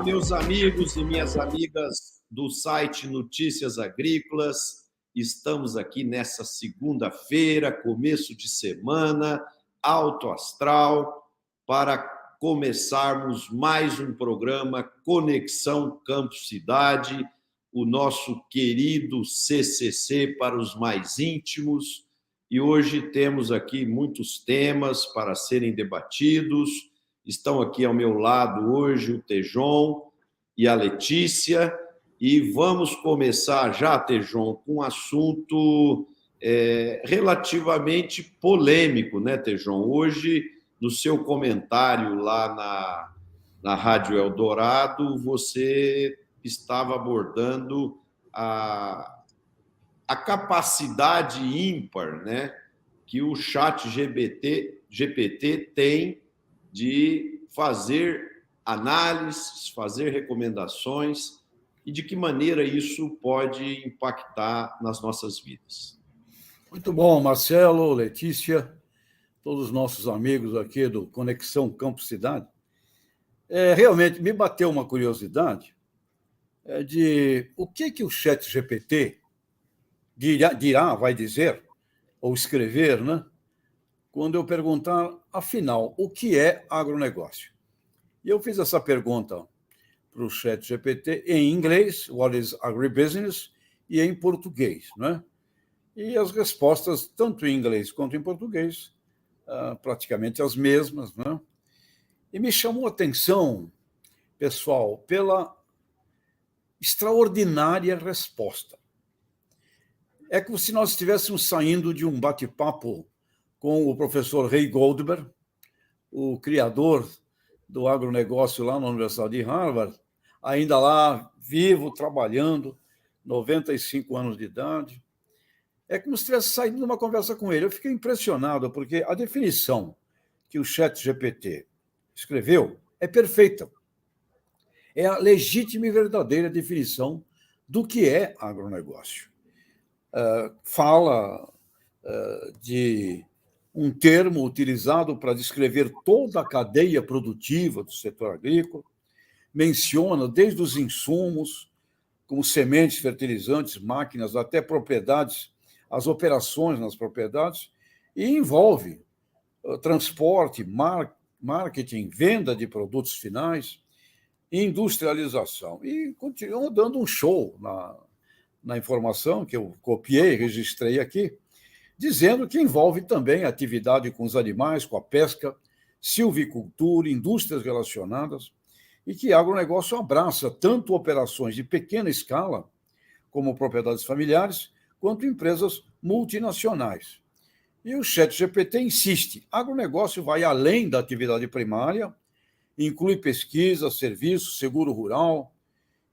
meus amigos e minhas amigas do site Notícias Agrícolas. Estamos aqui nessa segunda-feira, começo de semana, alto astral, para começarmos mais um programa Conexão Campo Cidade, o nosso querido CCC para os mais íntimos. E hoje temos aqui muitos temas para serem debatidos. Estão aqui ao meu lado hoje o Tejon e a Letícia. E vamos começar já, Tejon, com um assunto relativamente polêmico, né, Tejon? Hoje, no seu comentário lá na Rádio Eldorado, você estava abordando a capacidade ímpar, né, que o GPT tem de fazer análises, fazer recomendações e de que maneira isso pode impactar nas nossas vidas. Muito bom, Marcelo, Letícia, todos os nossos amigos aqui do Conexão Campo Cidade. Realmente me bateu uma curiosidade de o que o ChatGPT vai dizer, ou escrever, né? Quando eu perguntar, afinal, o que é agronegócio? E eu fiz essa pergunta para o ChatGPT em inglês, what is agribusiness, e em português, né? E as respostas, tanto em inglês quanto em português, praticamente as mesmas, né? E me chamou a atenção, pessoal, pela extraordinária resposta. É como se nós estivéssemos saindo de um bate-papo com o professor Ray Goldberg, o criador do agronegócio lá na Universidade de Harvard, ainda lá, vivo, trabalhando, 95 anos de idade. É como se tivesse saído de uma conversa com ele. Eu fiquei impressionado, porque a definição que o ChatGPT escreveu é perfeita. É a legítima e verdadeira definição do que é agronegócio. Fala de um termo utilizado para descrever toda a cadeia produtiva do setor agrícola, menciona desde os insumos, como sementes, fertilizantes, máquinas, até propriedades, as operações nas propriedades, e envolve transporte, marketing, venda de produtos finais, industrialização. E continua dando um show na informação que eu copiei, registrei aqui, dizendo que envolve também a atividade com os animais, com a pesca, silvicultura, indústrias relacionadas, e que agronegócio abraça tanto operações de pequena escala, como propriedades familiares, quanto empresas multinacionais. E o ChatGPT insiste, agronegócio vai além da atividade primária, inclui pesquisa, serviços, seguro rural,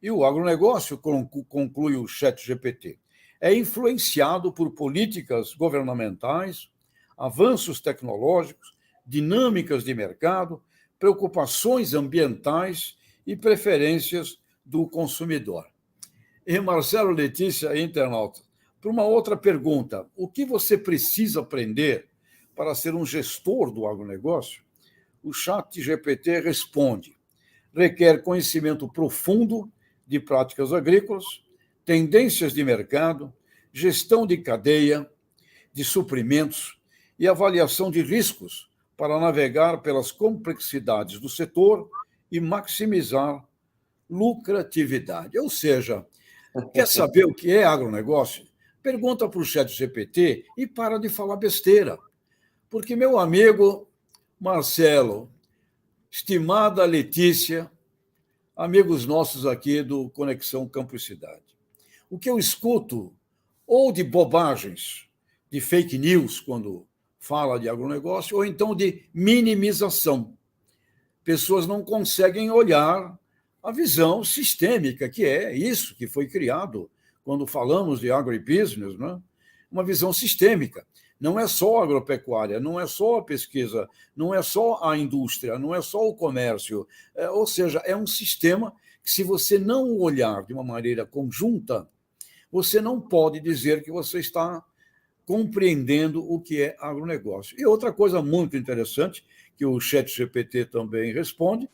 e o agronegócio, conclui o ChatGPT, é influenciado por políticas governamentais, avanços tecnológicos, dinâmicas de mercado, preocupações ambientais e preferências do consumidor. E Marcelo, Letícia, internauta, para uma outra pergunta, o que você precisa aprender para ser um gestor do agronegócio? O ChatGPT responde: requer conhecimento profundo de práticas agrícolas, tendências de mercado, gestão de cadeia, de suprimentos e avaliação de riscos para navegar pelas complexidades do setor e maximizar lucratividade. Ou seja, quer saber o que é agronegócio? Pergunta para o ChatGPT e para de falar besteira. Porque, meu amigo Marcelo, estimada Letícia, amigos nossos aqui do Conexão Campo e Cidade, o que eu escuto, ou de bobagens, de fake news, quando fala de agronegócio, ou então de minimização. Pessoas não conseguem olhar a visão sistêmica, que é isso que foi criado quando falamos de agribusiness, né? Uma visão sistêmica. Não é só a agropecuária, não é só a pesquisa, não é só a indústria, não é só o comércio. Ou seja, é um sistema que, se você não olhar de uma maneira conjunta, você não pode dizer que você está compreendendo o que é agronegócio. E outra coisa muito interessante, que o ChatGPT também responde,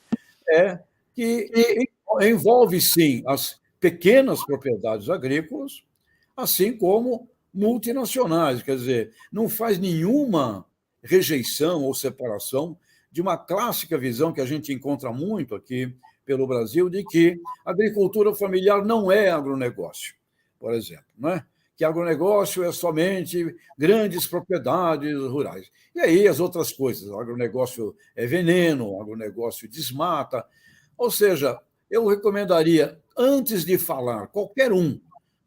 é que envolve, sim, as pequenas propriedades agrícolas, assim como multinacionais. Quer dizer, não faz nenhuma rejeição ou separação de uma clássica visão que a gente encontra muito aqui pelo Brasil, de que a agricultura familiar não é agronegócio, por exemplo, né? Que agronegócio é somente grandes propriedades rurais. E aí as outras coisas, o agronegócio é veneno, o agronegócio desmata. Ou seja, eu recomendaria, antes de falar qualquer um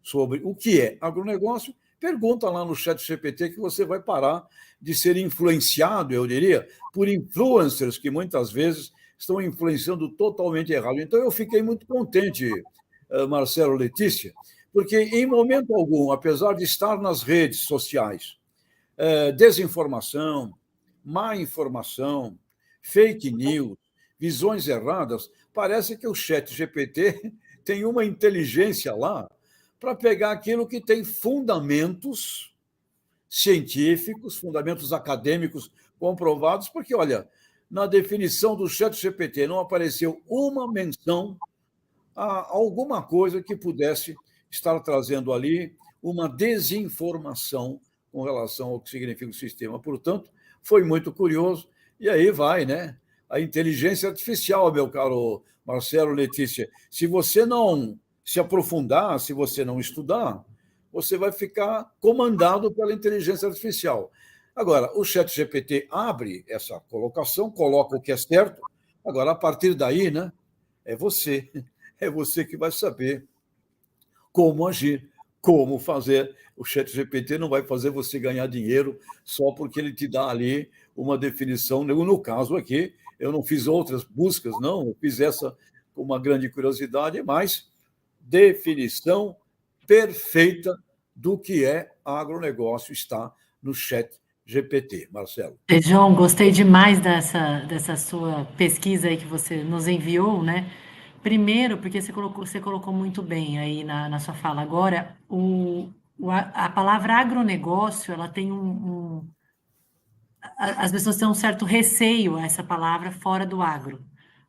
sobre o que é agronegócio, pergunta lá no chat GPT que você vai parar de ser influenciado, eu diria, por influencers que muitas vezes estão influenciando totalmente errado. Então, eu fiquei muito contente, Marcelo, Letícia, porque em momento algum, apesar de estar nas redes sociais, desinformação, má informação, fake news, visões erradas, parece que o chat GPT tem uma inteligência lá para pegar aquilo que tem fundamentos científicos, fundamentos acadêmicos comprovados, porque, olha, na definição do chat GPT não apareceu uma menção a alguma coisa que pudesse estar trazendo ali uma desinformação com relação ao que significa o sistema. Portanto, foi muito curioso. E aí vai, né? A inteligência artificial, meu caro Marcelo, Letícia. Se você não se aprofundar, se você não estudar, você vai ficar comandado pela inteligência artificial. Agora, o chat GPT abre essa colocação, coloca o que é certo. Agora, a partir daí, né, é você. É você que vai saber como agir, como fazer. O chat GPT não vai fazer você ganhar dinheiro só porque ele te dá ali uma definição. No caso aqui, eu não fiz outras buscas, não, eu fiz essa com uma grande curiosidade, mas definição perfeita do que é agronegócio está no chat GPT, Marcelo. João, gostei demais dessa sua pesquisa aí que você nos enviou, né? Primeiro, porque você colocou muito bem aí na sua fala agora, a palavra agronegócio, ela tem as pessoas têm um certo receio a essa palavra fora do agro,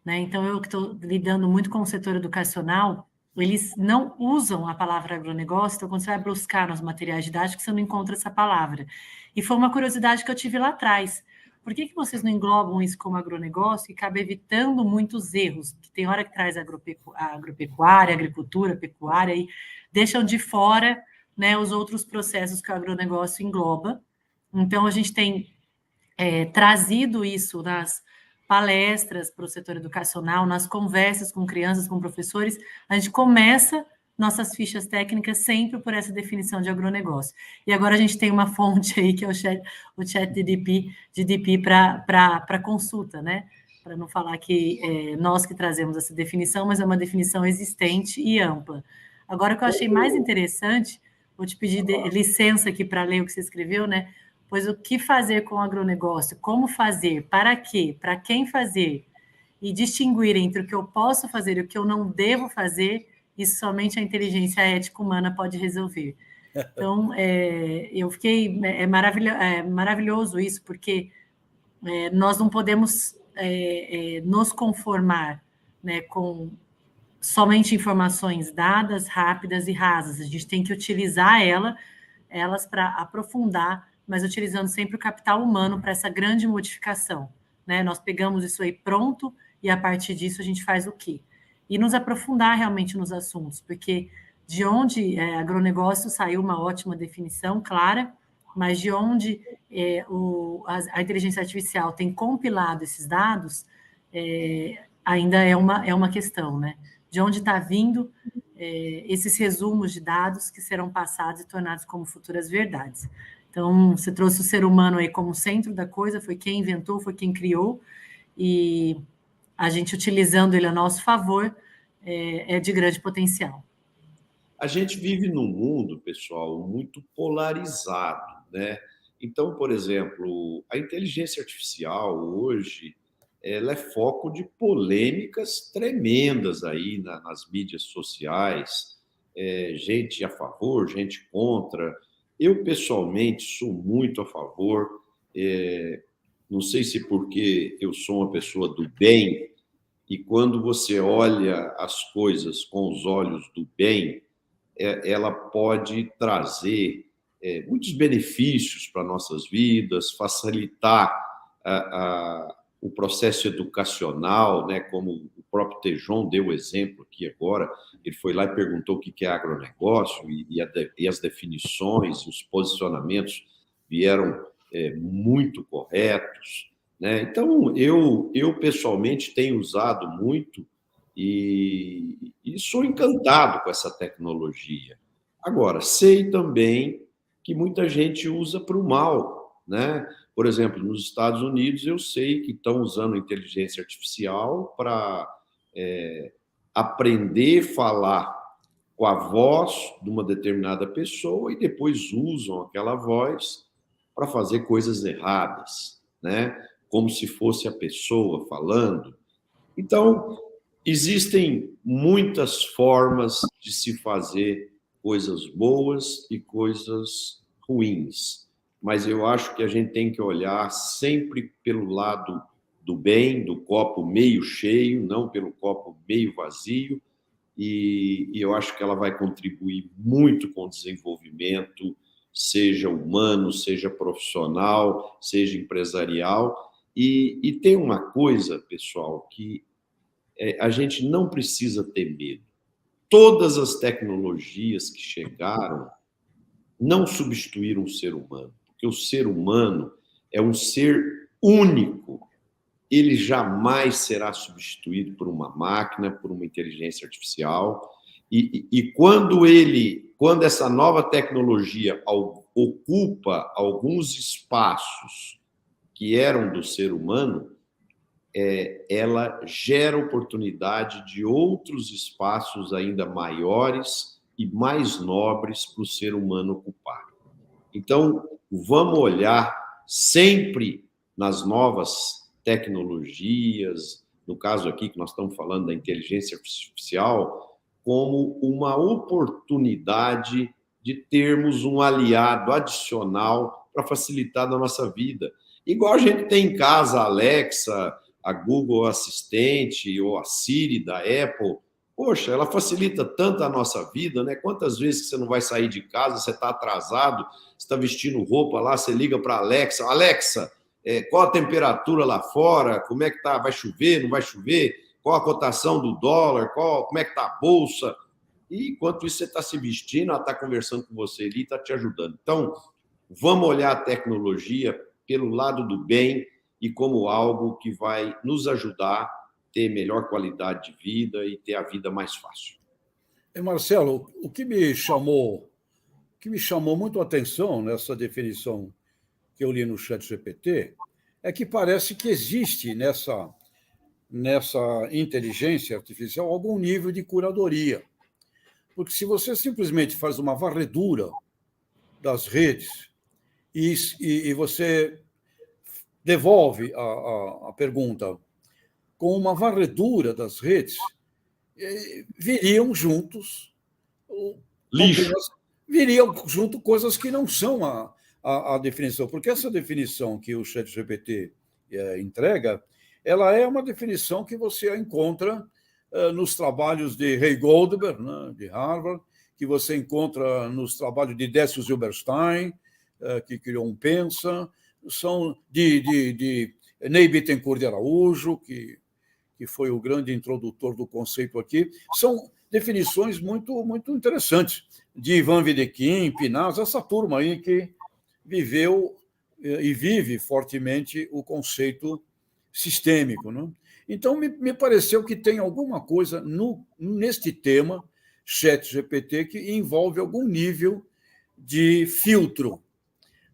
né? Então, eu que estou lidando muito com o setor educacional, eles não usam a palavra agronegócio, então quando você vai buscar nos materiais didáticos, você não encontra essa palavra. E foi uma curiosidade que eu tive lá atrás. Por que vocês não englobam isso como agronegócio e acaba evitando muitos erros? Que tem hora que traz agropecuária, agricultura, pecuária, e deixam de fora, né, os outros processos que o agronegócio engloba. Então, a gente tem trazido isso nas palestras para o setor educacional, nas conversas com crianças, com professores, a gente começa nossas fichas técnicas sempre por essa definição de agronegócio. E agora a gente tem uma fonte aí, que é o chat GDP para consulta, né? Para não falar que nós que trazemos essa definição, mas é uma definição existente e ampla. Agora, o que eu achei mais interessante, vou te pedir licença aqui para ler o que você escreveu, né? Pois o que fazer com o agronegócio, como fazer, para quê, para quem fazer, e distinguir entre o que eu posso fazer e o que eu não devo fazer, isso somente a inteligência ética humana pode resolver. Então, eu fiquei... maravilhoso isso, porque nós não podemos nos conformar, né, com somente informações dadas, rápidas e rasas. A gente tem que utilizar elas para aprofundar, mas utilizando sempre o capital humano para essa grande modificação, né? Nós pegamos isso aí pronto e a partir disso a gente faz o quê? E nos aprofundar realmente nos assuntos, porque de onde agronegócio saiu uma ótima definição, clara, mas de onde a inteligência artificial tem compilado esses dados, ainda é uma questão, né? De onde está vindo esses resumos de dados que serão passados e tornados como futuras verdades. Então, você trouxe o ser humano aí como centro da coisa, foi quem inventou, foi quem criou, e a gente utilizando ele a nosso favor é de grande potencial. A gente vive num mundo, pessoal, muito polarizado, né? Então, por exemplo, a inteligência artificial hoje, ela é foco de polêmicas tremendas aí nas mídias sociais, gente a favor, gente contra. Eu, pessoalmente, sou muito a favor, não sei se porque eu sou uma pessoa do bem e quando você olha as coisas com os olhos do bem, ela pode trazer muitos benefícios para nossas vidas, facilitar o processo educacional, né? Como o próprio Tejon deu o exemplo aqui agora, ele foi lá e perguntou o que é agronegócio, e as definições, os posicionamentos vieram muito corretos, né? Então, eu pessoalmente tenho usado muito e sou encantado com essa tecnologia. Agora, sei também que muita gente usa para o mal, né? Por exemplo, nos Estados Unidos, eu sei que estão usando inteligência artificial para aprender a falar com a voz de uma determinada pessoa e depois usam aquela voz para fazer coisas erradas, né? Como se fosse a pessoa falando. Então, existem muitas formas de se fazer coisas boas e coisas ruins, mas eu acho que a gente tem que olhar sempre pelo lado do bem, do copo meio cheio, não pelo copo meio vazio, e eu acho que ela vai contribuir muito com o desenvolvimento, seja humano, seja profissional, seja empresarial. E tem uma coisa, pessoal, que a gente não precisa ter medo. Todas as tecnologias que chegaram não substituíram o ser humano, porque o ser humano é um ser único. Ele jamais será substituído por uma máquina, por uma inteligência artificial. E quando essa nova tecnologia ocupa alguns espaços que eram do ser humano, ela gera oportunidade de outros espaços ainda maiores e mais nobres para o ser humano ocupar. Então, vamos olhar sempre nas novas tecnologias, no caso aqui que nós estamos falando da inteligência artificial, como uma oportunidade de termos um aliado adicional para facilitar a nossa vida. Igual a gente tem em casa a Alexa, a Google Assistente ou a Siri da Apple. Poxa, ela facilita tanto a nossa vida, né? Quantas vezes que você não vai sair de casa, você está atrasado, você está vestindo roupa lá, você liga para a Alexa, Alexa, qual a temperatura lá fora? Como é que tá? Vai chover? Não vai chover? Qual a cotação do dólar? Como é que está a bolsa? E enquanto isso você está se vestindo, ela está conversando com você ali, está te ajudando. Então, vamos olhar a tecnologia pelo lado do bem e como algo que vai nos ajudar a ter melhor qualidade de vida e ter a vida mais fácil. Marcelo, o que me chamou muito a atenção nessa definição que eu li no ChatGPT é que parece que existe nessa inteligência artificial algum nível de curadoria. Porque se você simplesmente faz uma varredura das redes e você devolve a pergunta com uma varredura das redes, viriam juntos lixo. Viriam junto coisas que não são a definição, porque essa definição que o ChatGPT entrega, ela é uma definição que você encontra nos trabalhos de Ray Goldberg, né, de Harvard, que você encontra nos trabalhos de Décio Zilberstein, que criou um Pensa, são de Ney Bittencourt de Araújo, que foi o grande introdutor do conceito aqui. São definições muito, muito interessantes, de Ivan Wiedeking, Pinaz, essa turma aí que viveu e vive fortemente o conceito sistêmico, né? Então, me pareceu que tem alguma coisa neste tema, ChatGPT, que envolve algum nível de filtro,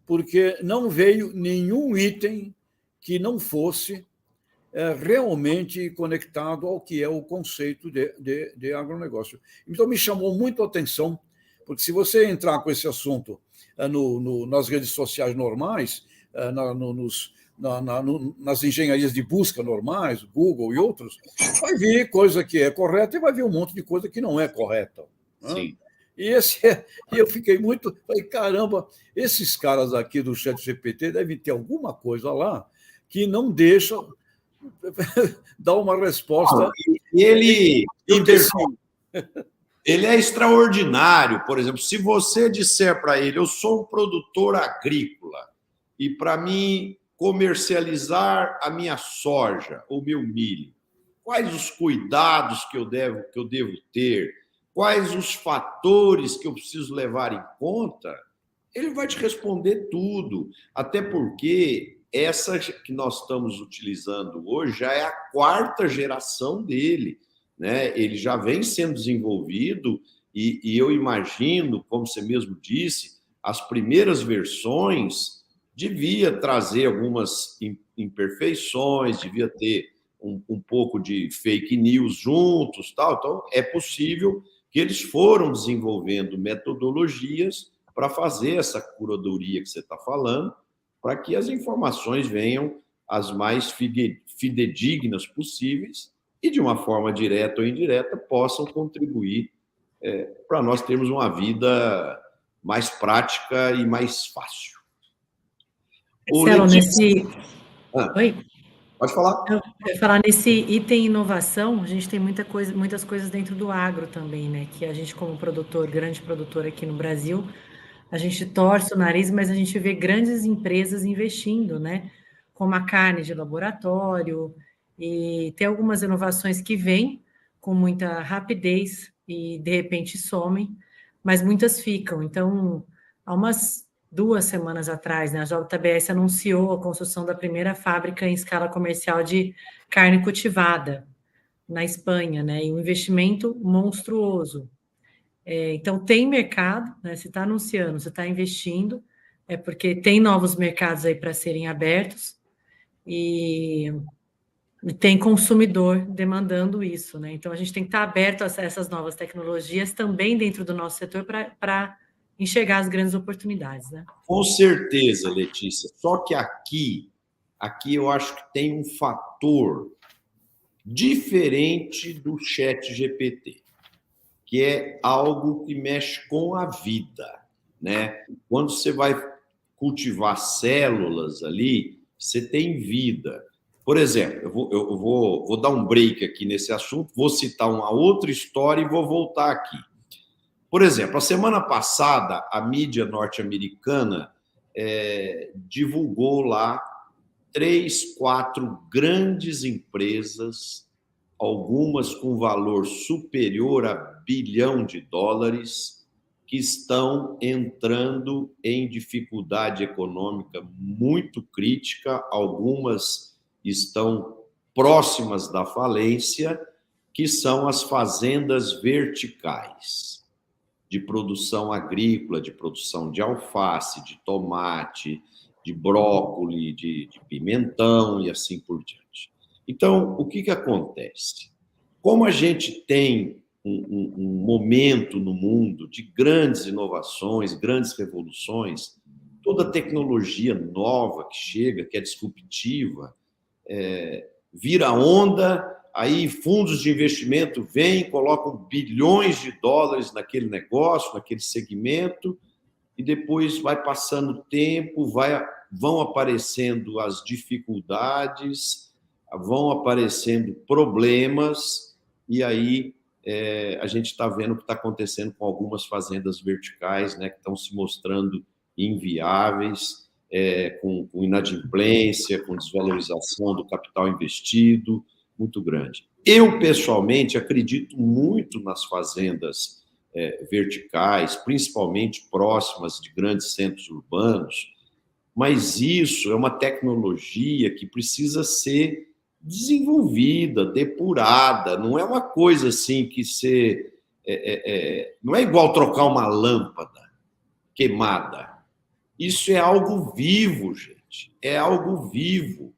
porque não veio nenhum item que não fosse realmente conectado ao que é o conceito de agronegócio. Então, me chamou muito a atenção, porque se você entrar com esse assunto nas redes sociais normais, nas engenharias de busca normais, Google e outros, vai vir coisa que é correta e vai vir um monte de coisa que não é correta. Sim. E eu fiquei falei, caramba, esses caras aqui do ChatGPT devem ter alguma coisa lá que não deixa dá uma resposta. Ele imbecil. Ele é extraordinário. Por exemplo, se você disser para ele, eu sou um produtor agrícola e para mim comercializar a minha soja, o meu milho, quais os cuidados que eu devo ter, quais os fatores que eu preciso levar em conta, ele vai te responder tudo. Até porque essa que nós estamos utilizando hoje já é a 4ª geração dele, né? Ele já vem sendo desenvolvido e eu imagino, como você mesmo disse, as primeiras versões devia trazer algumas imperfeições, devia ter um pouco de fake news juntos, tal. Então, é possível que eles foram desenvolvendo metodologias para fazer essa curadoria que você está falando, para que as informações venham as mais fidedignas possíveis e, de uma forma direta ou indireta, possam contribuir para nós termos uma vida mais prática e mais fácil. Marcelo, Oi? Pode falar. Eu ia falar nesse item inovação, a gente tem muitas coisas dentro do agro também, né? Que a gente, como produtor, grande produtor aqui no Brasil, a gente torce o nariz, mas a gente vê grandes empresas investindo, né? Como a carne de laboratório, e tem algumas inovações que vêm com muita rapidez e de repente somem, mas muitas ficam. Então, há umas 2 semanas atrás, né, a JBS anunciou a construção da primeira fábrica em escala comercial de carne cultivada na Espanha, né? E um investimento monstruoso. Então, tem mercado, né? Se está anunciando, se está investindo, é porque tem novos mercados aí para serem abertos e tem consumidor demandando isso, né? Então, a gente tem que estar aberto a essas novas tecnologias também dentro do nosso setor para enxergar as grandes oportunidades, né? Com certeza, Letícia. Só que aqui eu acho que tem um fator diferente do ChatGPT, que é algo que mexe com a vida, né? Quando você vai cultivar células ali, você tem vida. Por exemplo, eu vou dar um break aqui nesse assunto, vou citar uma outra história e vou voltar aqui. Por exemplo, a semana passada, a mídia norte-americana divulgou lá 3, 4 grandes empresas, algumas com valor superior a $1 bilhão, que estão entrando em dificuldade econômica muito crítica, algumas estão próximas da falência, que são as fazendas verticais de produção agrícola, de produção de alface, de tomate, de brócolis, de pimentão e assim por diante. Então, o que acontece? Como a gente tem um momento no mundo de grandes inovações, grandes revoluções, toda tecnologia nova que chega, que é disruptiva, vira onda, aí fundos de investimento vêm, colocam bilhões de dólares naquele negócio, naquele segmento, e depois vai passando o tempo, vão aparecendo as dificuldades, vão aparecendo problemas, e aí a gente está vendo o que está acontecendo com algumas fazendas verticais, né, que estão se mostrando inviáveis, com inadimplência, com desvalorização do capital investido muito grande. Eu, pessoalmente, acredito muito nas fazendas verticais, principalmente próximas de grandes centros urbanos, mas isso é uma tecnologia que precisa ser desenvolvida, depurada, não é uma coisa assim que não é igual trocar uma lâmpada queimada. Isso é algo vivo, gente, é algo vivo.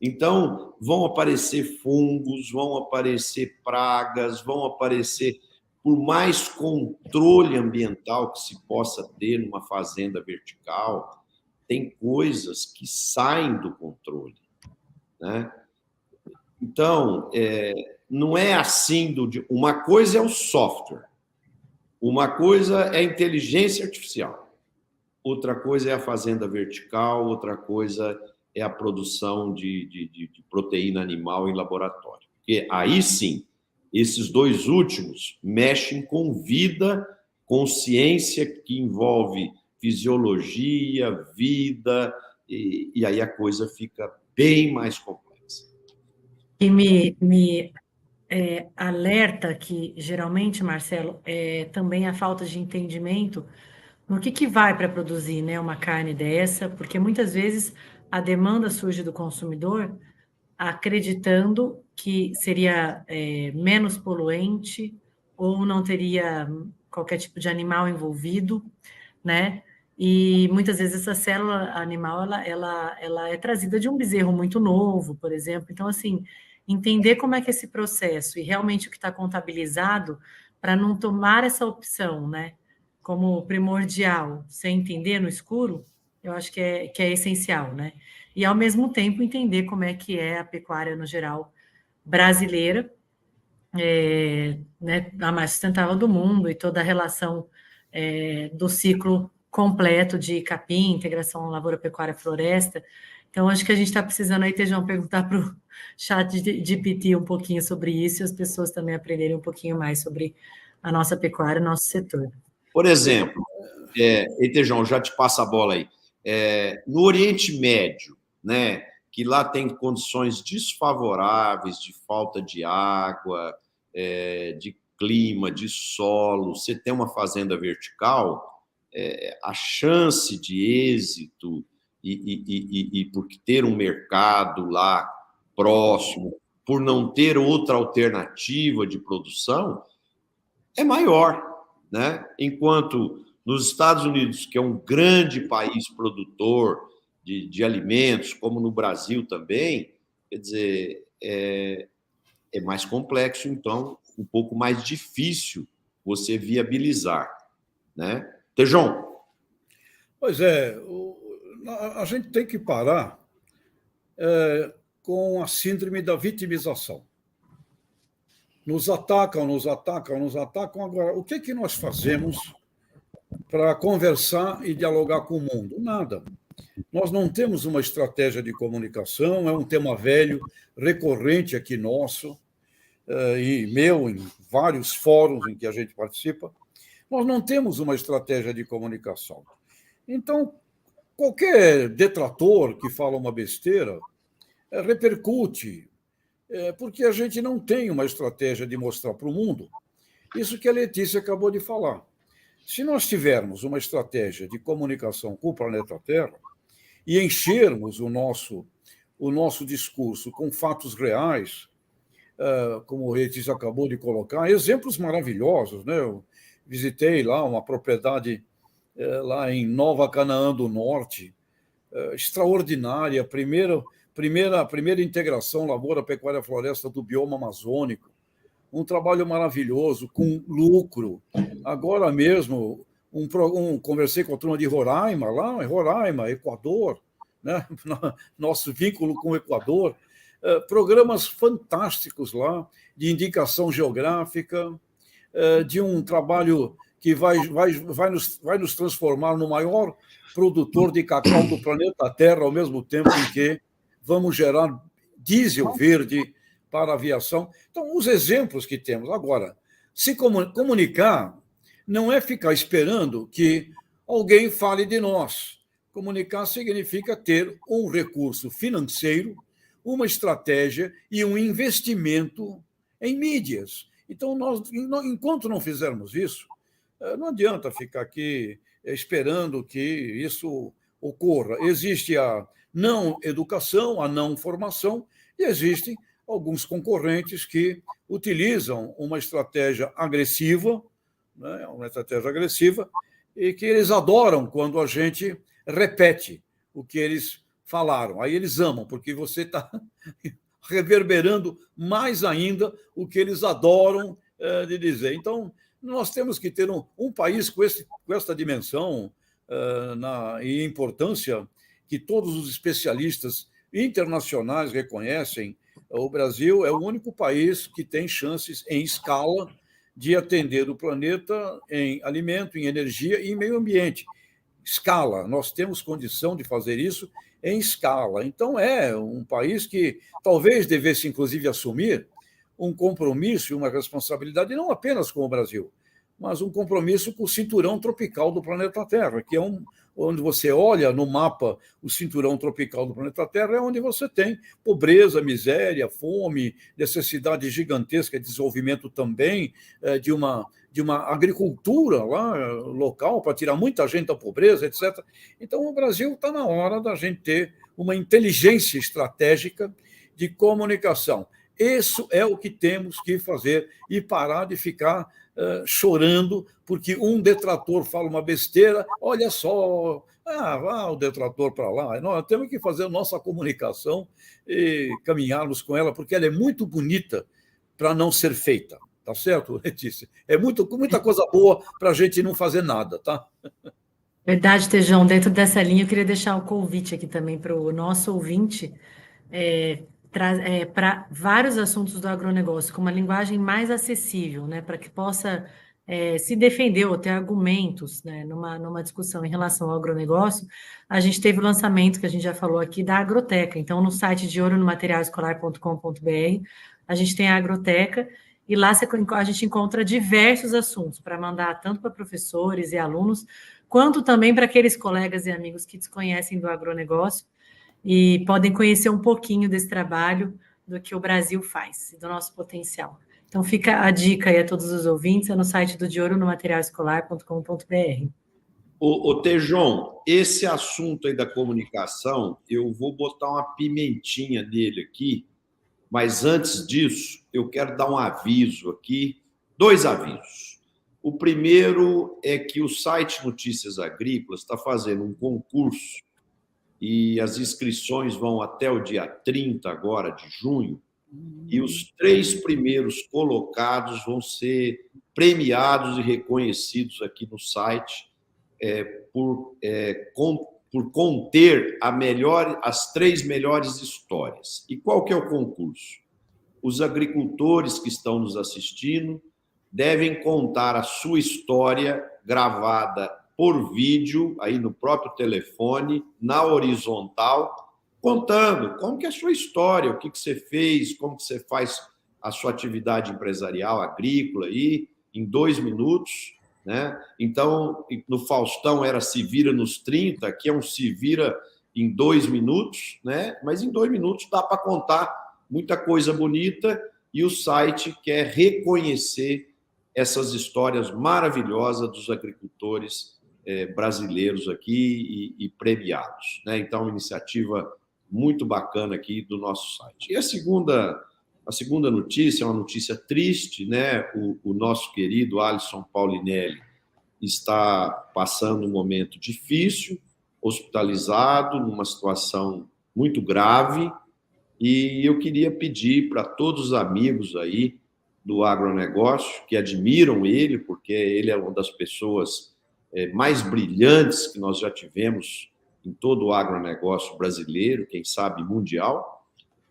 Então, vão aparecer fungos, vão aparecer pragas, vão aparecer, por mais controle ambiental que se possa ter numa fazenda vertical, tem coisas que saem do controle, né? Então, não é assim, uma coisa é o software, uma coisa é a inteligência artificial, outra coisa é a fazenda vertical, outra coisa é a produção de proteína animal em laboratório. Porque aí sim, esses dois últimos mexem com vida, com ciência que envolve fisiologia, vida, e aí a coisa fica bem mais complexa. E me alerta que, geralmente, Marcelo, é também a falta de entendimento no que vai para produzir, né, uma carne dessa, porque muitas vezes a demanda surge do consumidor acreditando que seria menos poluente ou não teria qualquer tipo de animal envolvido, né? E muitas vezes essa célula animal ela é trazida de um bezerro muito novo, por exemplo. Então, assim, entender como é que é esse processo e realmente o que está contabilizado para não tomar essa opção, né? Como primordial, sem entender no escuro, eu acho que é essencial, né? E, ao mesmo tempo, entender como é que é a pecuária, no geral, brasileira, né, a mais sustentável do mundo, e toda a relação do ciclo completo de capim, integração lavoura, pecuária, floresta. Então, acho que a gente está precisando aí, Tejão, perguntar para o chat de GPT um pouquinho sobre isso, e as pessoas também aprenderem um pouquinho mais sobre a nossa pecuária, o nosso setor. Por exemplo, Etejão, já te passa a bola aí. No Oriente Médio, né, que lá tem condições desfavoráveis de falta de água, de clima, de solo, você tem uma fazenda vertical, a chance de êxito e por ter um mercado lá próximo, por não ter outra alternativa de produção, é maior, né? Enquanto nos Estados Unidos, que é um grande país produtor de alimentos, como no Brasil também, quer dizer, é mais complexo, então, um pouco mais difícil você viabilizar, né? Tejão. Pois é, a gente tem que parar com a síndrome da vitimização. Nos atacam, nos atacam, nos atacam. Agora, o que nós fazemos para conversar e dialogar com o mundo? Nada. Nós não temos uma estratégia de comunicação, é um tema velho, recorrente aqui nosso, e meu, em vários fóruns em que a gente participa. Nós não temos uma estratégia de comunicação. Então, qualquer detrator que fala uma besteira repercute, porque a gente não tem uma estratégia de mostrar para o mundo isso que a Letícia acabou de falar. Se nós tivermos uma estratégia de comunicação com o planeta Terra e enchermos o nosso discurso com fatos reais, como o Letícia acabou de colocar, exemplos maravilhosos, né? Eu visitei lá uma propriedade lá em Nova Canaã do Norte, extraordinária, primeira integração lavoura, pecuária, floresta do bioma amazônico, um trabalho maravilhoso, com lucro. Agora mesmo, conversei com a turma de Roraima, lá em Roraima, Equador, né? Nosso vínculo com o Equador, programas fantásticos lá, de indicação geográfica, de um trabalho que vai nos transformar no maior produtor de cacau do planeta Terra, ao mesmo tempo em que vamos gerar diesel verde para a aviação. Então, os exemplos que temos. Agora, se comunicar não é ficar esperando que alguém fale de nós. Comunicar significa ter um recurso financeiro, uma estratégia e um investimento em mídias. Então, enquanto não fizermos isso, não adianta ficar aqui esperando que isso ocorra. Existe a não educação, a não formação, e existem alguns concorrentes que utilizam uma estratégia agressiva, né, e que eles adoram quando a gente repete o que eles falaram. Aí eles amam, porque você está reverberando mais ainda o que eles adoram de dizer. Então, nós temos que ter um país com essa dimensão e importância que todos os especialistas internacionais reconhecem. O Brasil é o único país que tem chances em escala de atender o planeta em alimento, em energia e em meio ambiente. escala. Nós temos condição de fazer isso em escala. Então, é um país que talvez devesse, inclusive, assumir um compromisso e uma responsabilidade, não apenas com o Brasil, mas um compromisso com o cinturão tropical do planeta Terra, que é onde você olha no mapa o cinturão tropical do planeta Terra, é onde você tem pobreza, miséria, fome, necessidade gigantesca de desenvolvimento também de uma agricultura lá local para tirar muita gente da pobreza, etc. Então, o Brasil está na hora da gente ter uma inteligência estratégica de comunicação. Isso é o que temos que fazer e parar de ficar chorando porque um detrator fala uma besteira, olha só, vá o detrator para lá. Nós temos que fazer a nossa comunicação e caminharmos com ela, porque ela é muito bonita para não ser feita. Tá certo, Letícia? É muita coisa boa para a gente não fazer nada, tá? Verdade, Tejão. Dentro dessa linha, eu queria deixar um convite aqui também para o nosso ouvinte, para vários assuntos do agronegócio, com uma linguagem mais acessível, né, para que possa se defender ou ter argumentos, né, numa discussão em relação ao agronegócio. A gente teve o lançamento, que a gente já falou aqui, da Agroteca. Então, no site de oronomaterialescolar.com.br, a gente tem a Agroteca, e lá a gente encontra diversos assuntos para mandar tanto para professores e alunos, quanto também para aqueles colegas e amigos que desconhecem do agronegócio e podem conhecer um pouquinho desse trabalho, do que o Brasil faz, do nosso potencial. Então, fica a dica aí a todos os ouvintes, é no site do oronomaterialescolar.com.br. Ô Tejon, esse assunto aí da comunicação, eu vou botar uma pimentinha nele aqui, mas antes disso, eu quero dar um aviso aqui, 2 avisos. O primeiro é que o site Notícias Agrícolas está fazendo um concurso e as inscrições vão até o dia 30 agora de junho, e os 3 primeiros colocados vão ser premiados e reconhecidos aqui no site por conter as 3 melhores histórias. E qual que é o concurso? Os agricultores que estão nos assistindo devem contar a sua história gravada por vídeo, aí no próprio telefone, na horizontal, contando como que é a sua história, o que você fez, como que você faz a sua atividade empresarial, agrícola, aí, em 2 minutos, né? Então, no Faustão era Se Vira nos 30, aqui é um Se Vira em 2 minutos, né? Mas em 2 minutos dá para contar muita coisa bonita, e o site quer reconhecer essas histórias maravilhosas dos agricultores brasileiros aqui e premiados, né? Então, uma iniciativa muito bacana aqui do nosso site. E a segunda notícia é uma notícia triste, né? O nosso querido Alisson Paulinelli está passando um momento difícil, hospitalizado, numa situação muito grave, e eu queria pedir para todos os amigos aí do agronegócio, que admiram ele, porque ele é uma das pessoas mais brilhantes que nós já tivemos em todo o agronegócio brasileiro, quem sabe mundial,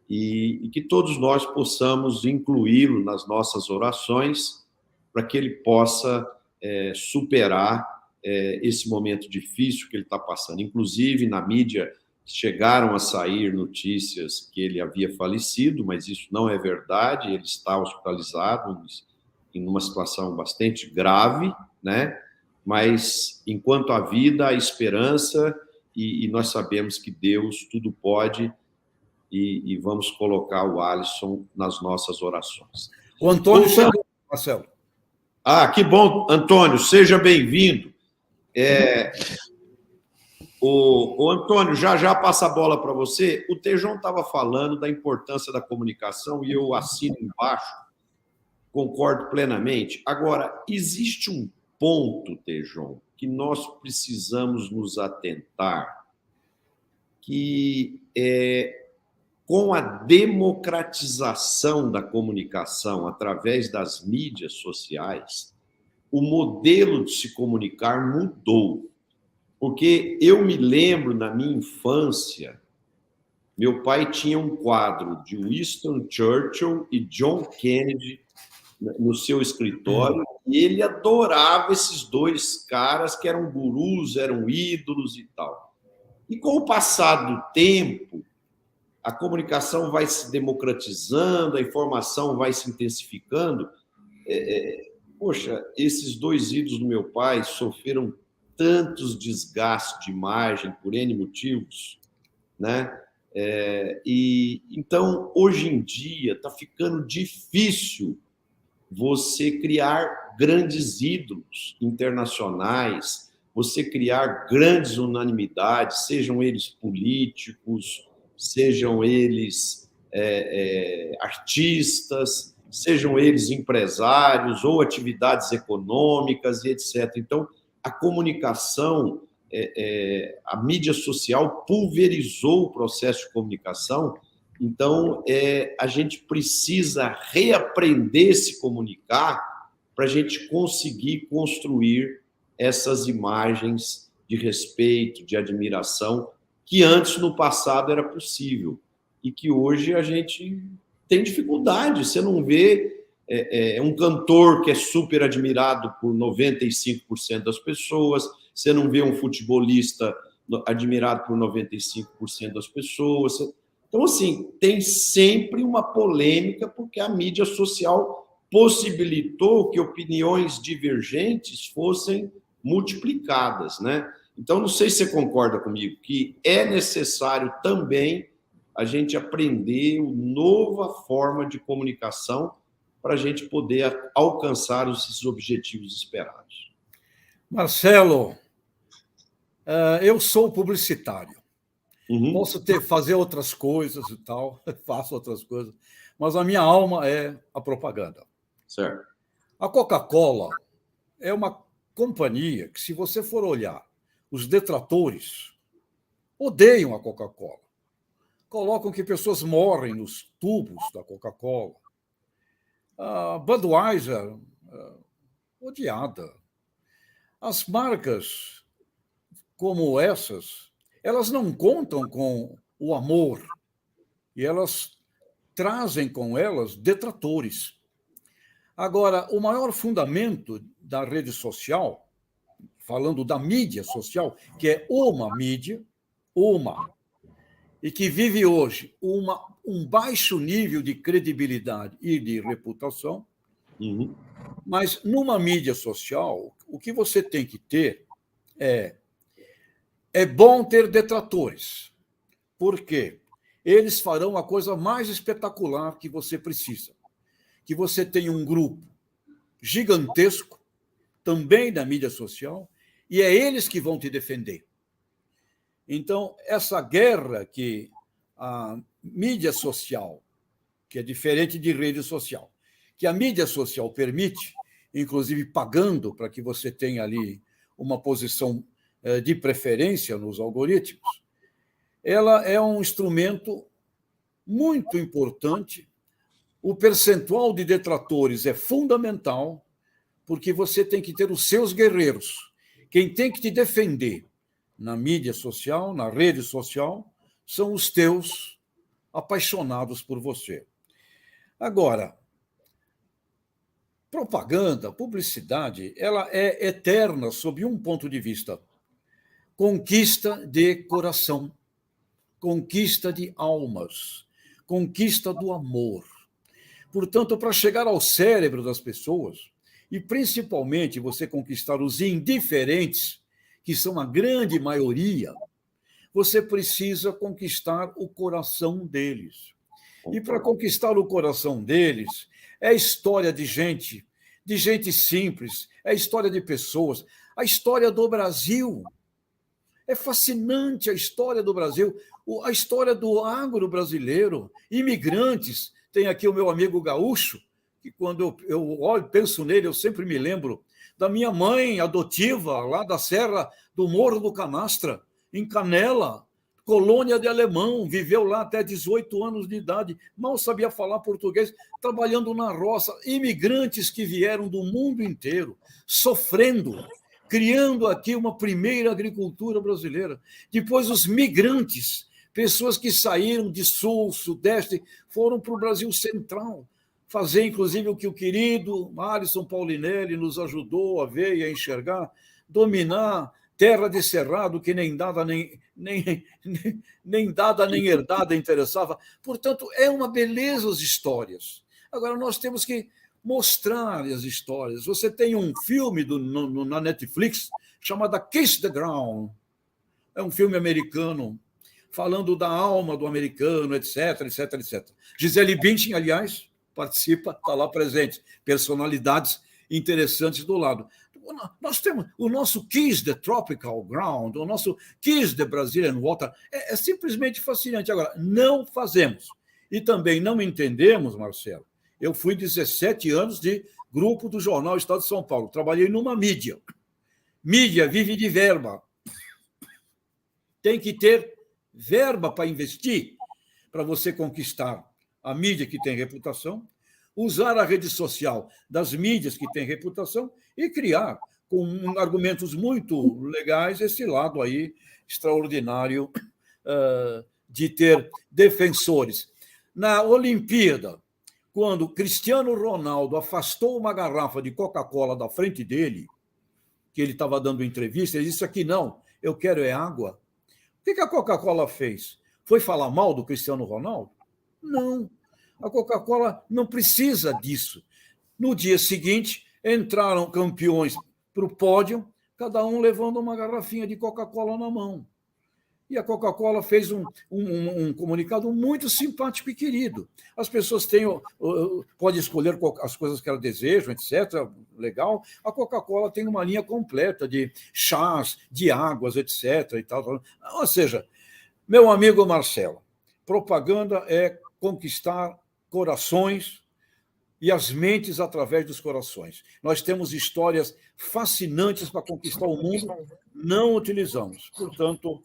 e que todos nós possamos incluí-lo nas nossas orações para que ele possa superar esse momento difícil que ele está passando. Inclusive, na mídia chegaram a sair notícias que ele havia falecido, mas isso não é verdade, ele está hospitalizado em uma situação bastante grave, né? Mas, enquanto há vida, há esperança, e nós sabemos que Deus tudo pode, e vamos colocar o Alisson nas nossas orações. O Antônio chegou, Marcelo. Que bom, Antônio, seja bem-vindo. O Antônio, já passa a bola para você. O Tejon estava falando da importância da comunicação e eu assino embaixo, concordo plenamente. Agora, existe um ponto, Tejon, que nós precisamos nos atentar, que com a democratização da comunicação através das mídias sociais, o modelo de se comunicar mudou. Porque eu me lembro, na minha infância, meu pai tinha um quadro de Winston Churchill e John Kennedy no seu escritório, e ele adorava esses dois caras que eram gurus, eram ídolos e tal. E com o passar do tempo, a comunicação vai se democratizando, a informação vai se intensificando. Poxa, esses dois ídolos do meu pai sofreram tantos desgastes de imagem por N motivos, né? E então, hoje em dia, está ficando difícil você criar grandes ídolos internacionais, você criar grandes unanimidades, sejam eles políticos, sejam eles artistas, sejam eles empresários ou atividades econômicas e etc. Então, a comunicação, a mídia social pulverizou o processo de comunicação. Então, a gente precisa reaprender a se comunicar para a gente conseguir construir essas imagens de respeito, de admiração, que antes, no passado, era possível e que hoje a gente tem dificuldade. Você não vê um cantor que é super admirado por 95% das pessoas, você não vê um futebolista admirado por 95% das pessoas. Então, assim, tem sempre uma polêmica, porque a mídia social possibilitou que opiniões divergentes fossem multiplicadas, né? Então, não sei se você concorda comigo, que é necessário também a gente aprender uma nova forma de comunicação para a gente poder alcançar esses objetivos esperados. Marcelo, eu sou publicitário. Posso fazer outras coisas e tal, faço outras coisas, mas a minha alma é a propaganda. Certo. A Coca-Cola é uma companhia que, se você for olhar, os detratores odeiam a Coca-Cola. Colocam que pessoas morrem nos tubos da Coca-Cola. A Budweiser, odiada. As marcas como essas, elas não contam com o amor e elas trazem com elas detratores. Agora, o maior fundamento da rede social, falando da mídia social, que é uma mídia, e que vive hoje um baixo nível de credibilidade e de reputação, mas numa mídia social, o que você tem que ter é bom ter detratores, porque eles farão a coisa mais espetacular que você precisa, que você tenha um grupo gigantesco, também da mídia social, e é eles que vão te defender. Então, essa guerra que a mídia social, que é diferente de rede social, que a mídia social permite, inclusive pagando para que você tenha ali uma posição de preferência nos algoritmos, ela é um instrumento muito importante. O percentual de detratores é fundamental, porque você tem que ter os seus guerreiros. Quem tem que te defender na mídia social, na rede social, são os teus apaixonados por você. Agora, propaganda, publicidade, ela é eterna sob um ponto de vista. Conquista de coração, conquista de almas, conquista do amor. Portanto, para chegar ao cérebro das pessoas, e principalmente você conquistar os indiferentes, que são a grande maioria, você precisa conquistar o coração deles. E para conquistar o coração deles, é história de gente simples, é história de pessoas, a história do Brasil. É fascinante a história do Brasil, a história do agro brasileiro, imigrantes. Tem aqui o meu amigo gaúcho, que quando eu olho, penso nele, eu sempre me lembro da minha mãe adotiva, lá da Serra do Morro do Canastra, em Canela, colônia de alemão, viveu lá até 18 anos de idade, mal sabia falar português, trabalhando na roça, imigrantes que vieram do mundo inteiro, sofrendo, criando aqui uma primeira agricultura brasileira. Depois os migrantes, pessoas que saíram de sul, sudeste, foram para o Brasil central, fazer, inclusive, o que o querido Alisson Paulinelli nos ajudou a ver e a enxergar, dominar terra de cerrado que nem dada nem dada nem herdada interessava. Portanto, é uma beleza as histórias. Agora, nós temos que mostrar as histórias. Você tem um filme na Netflix chamado Kiss the Ground. É um filme americano falando da alma do americano, etc, etc, etc. Gisele Bündchen, aliás, participa, está lá presente. Personalidades interessantes do lado. Nós temos o nosso Kiss the Tropical Ground, o nosso Kiss the Brazilian Water, é simplesmente fascinante. Agora, não fazemos. E também não entendemos, Marcelo. Eu fui 17 anos de grupo do Jornal Estado de São Paulo. Trabalhei numa mídia. Mídia vive de verba. Tem que ter verba para investir, para você conquistar a mídia que tem reputação, usar a rede social das mídias que têm reputação e criar, com argumentos muito legais, esse lado aí extraordinário de ter defensores. Na Olimpíada, quando Cristiano Ronaldo afastou uma garrafa de Coca-Cola da frente dele, que ele estava dando entrevista, ele disse: aqui não, eu quero é água. O que a Coca-Cola fez? Foi falar mal do Cristiano Ronaldo? Não. A Coca-Cola não precisa disso. No dia seguinte, entraram campeões para o pódio, cada um levando uma garrafinha de Coca-Cola na mão. E a Coca-Cola fez um comunicado muito simpático e querido. As pessoas podem escolher as coisas que elas desejam, etc. Legal. A Coca-Cola tem uma linha completa de chás, de águas, etc. E tal. Ou seja, meu amigo Marcelo, propaganda é conquistar corações e as mentes através dos corações. Nós temos histórias fascinantes para conquistar o mundo, não utilizamos. Portanto,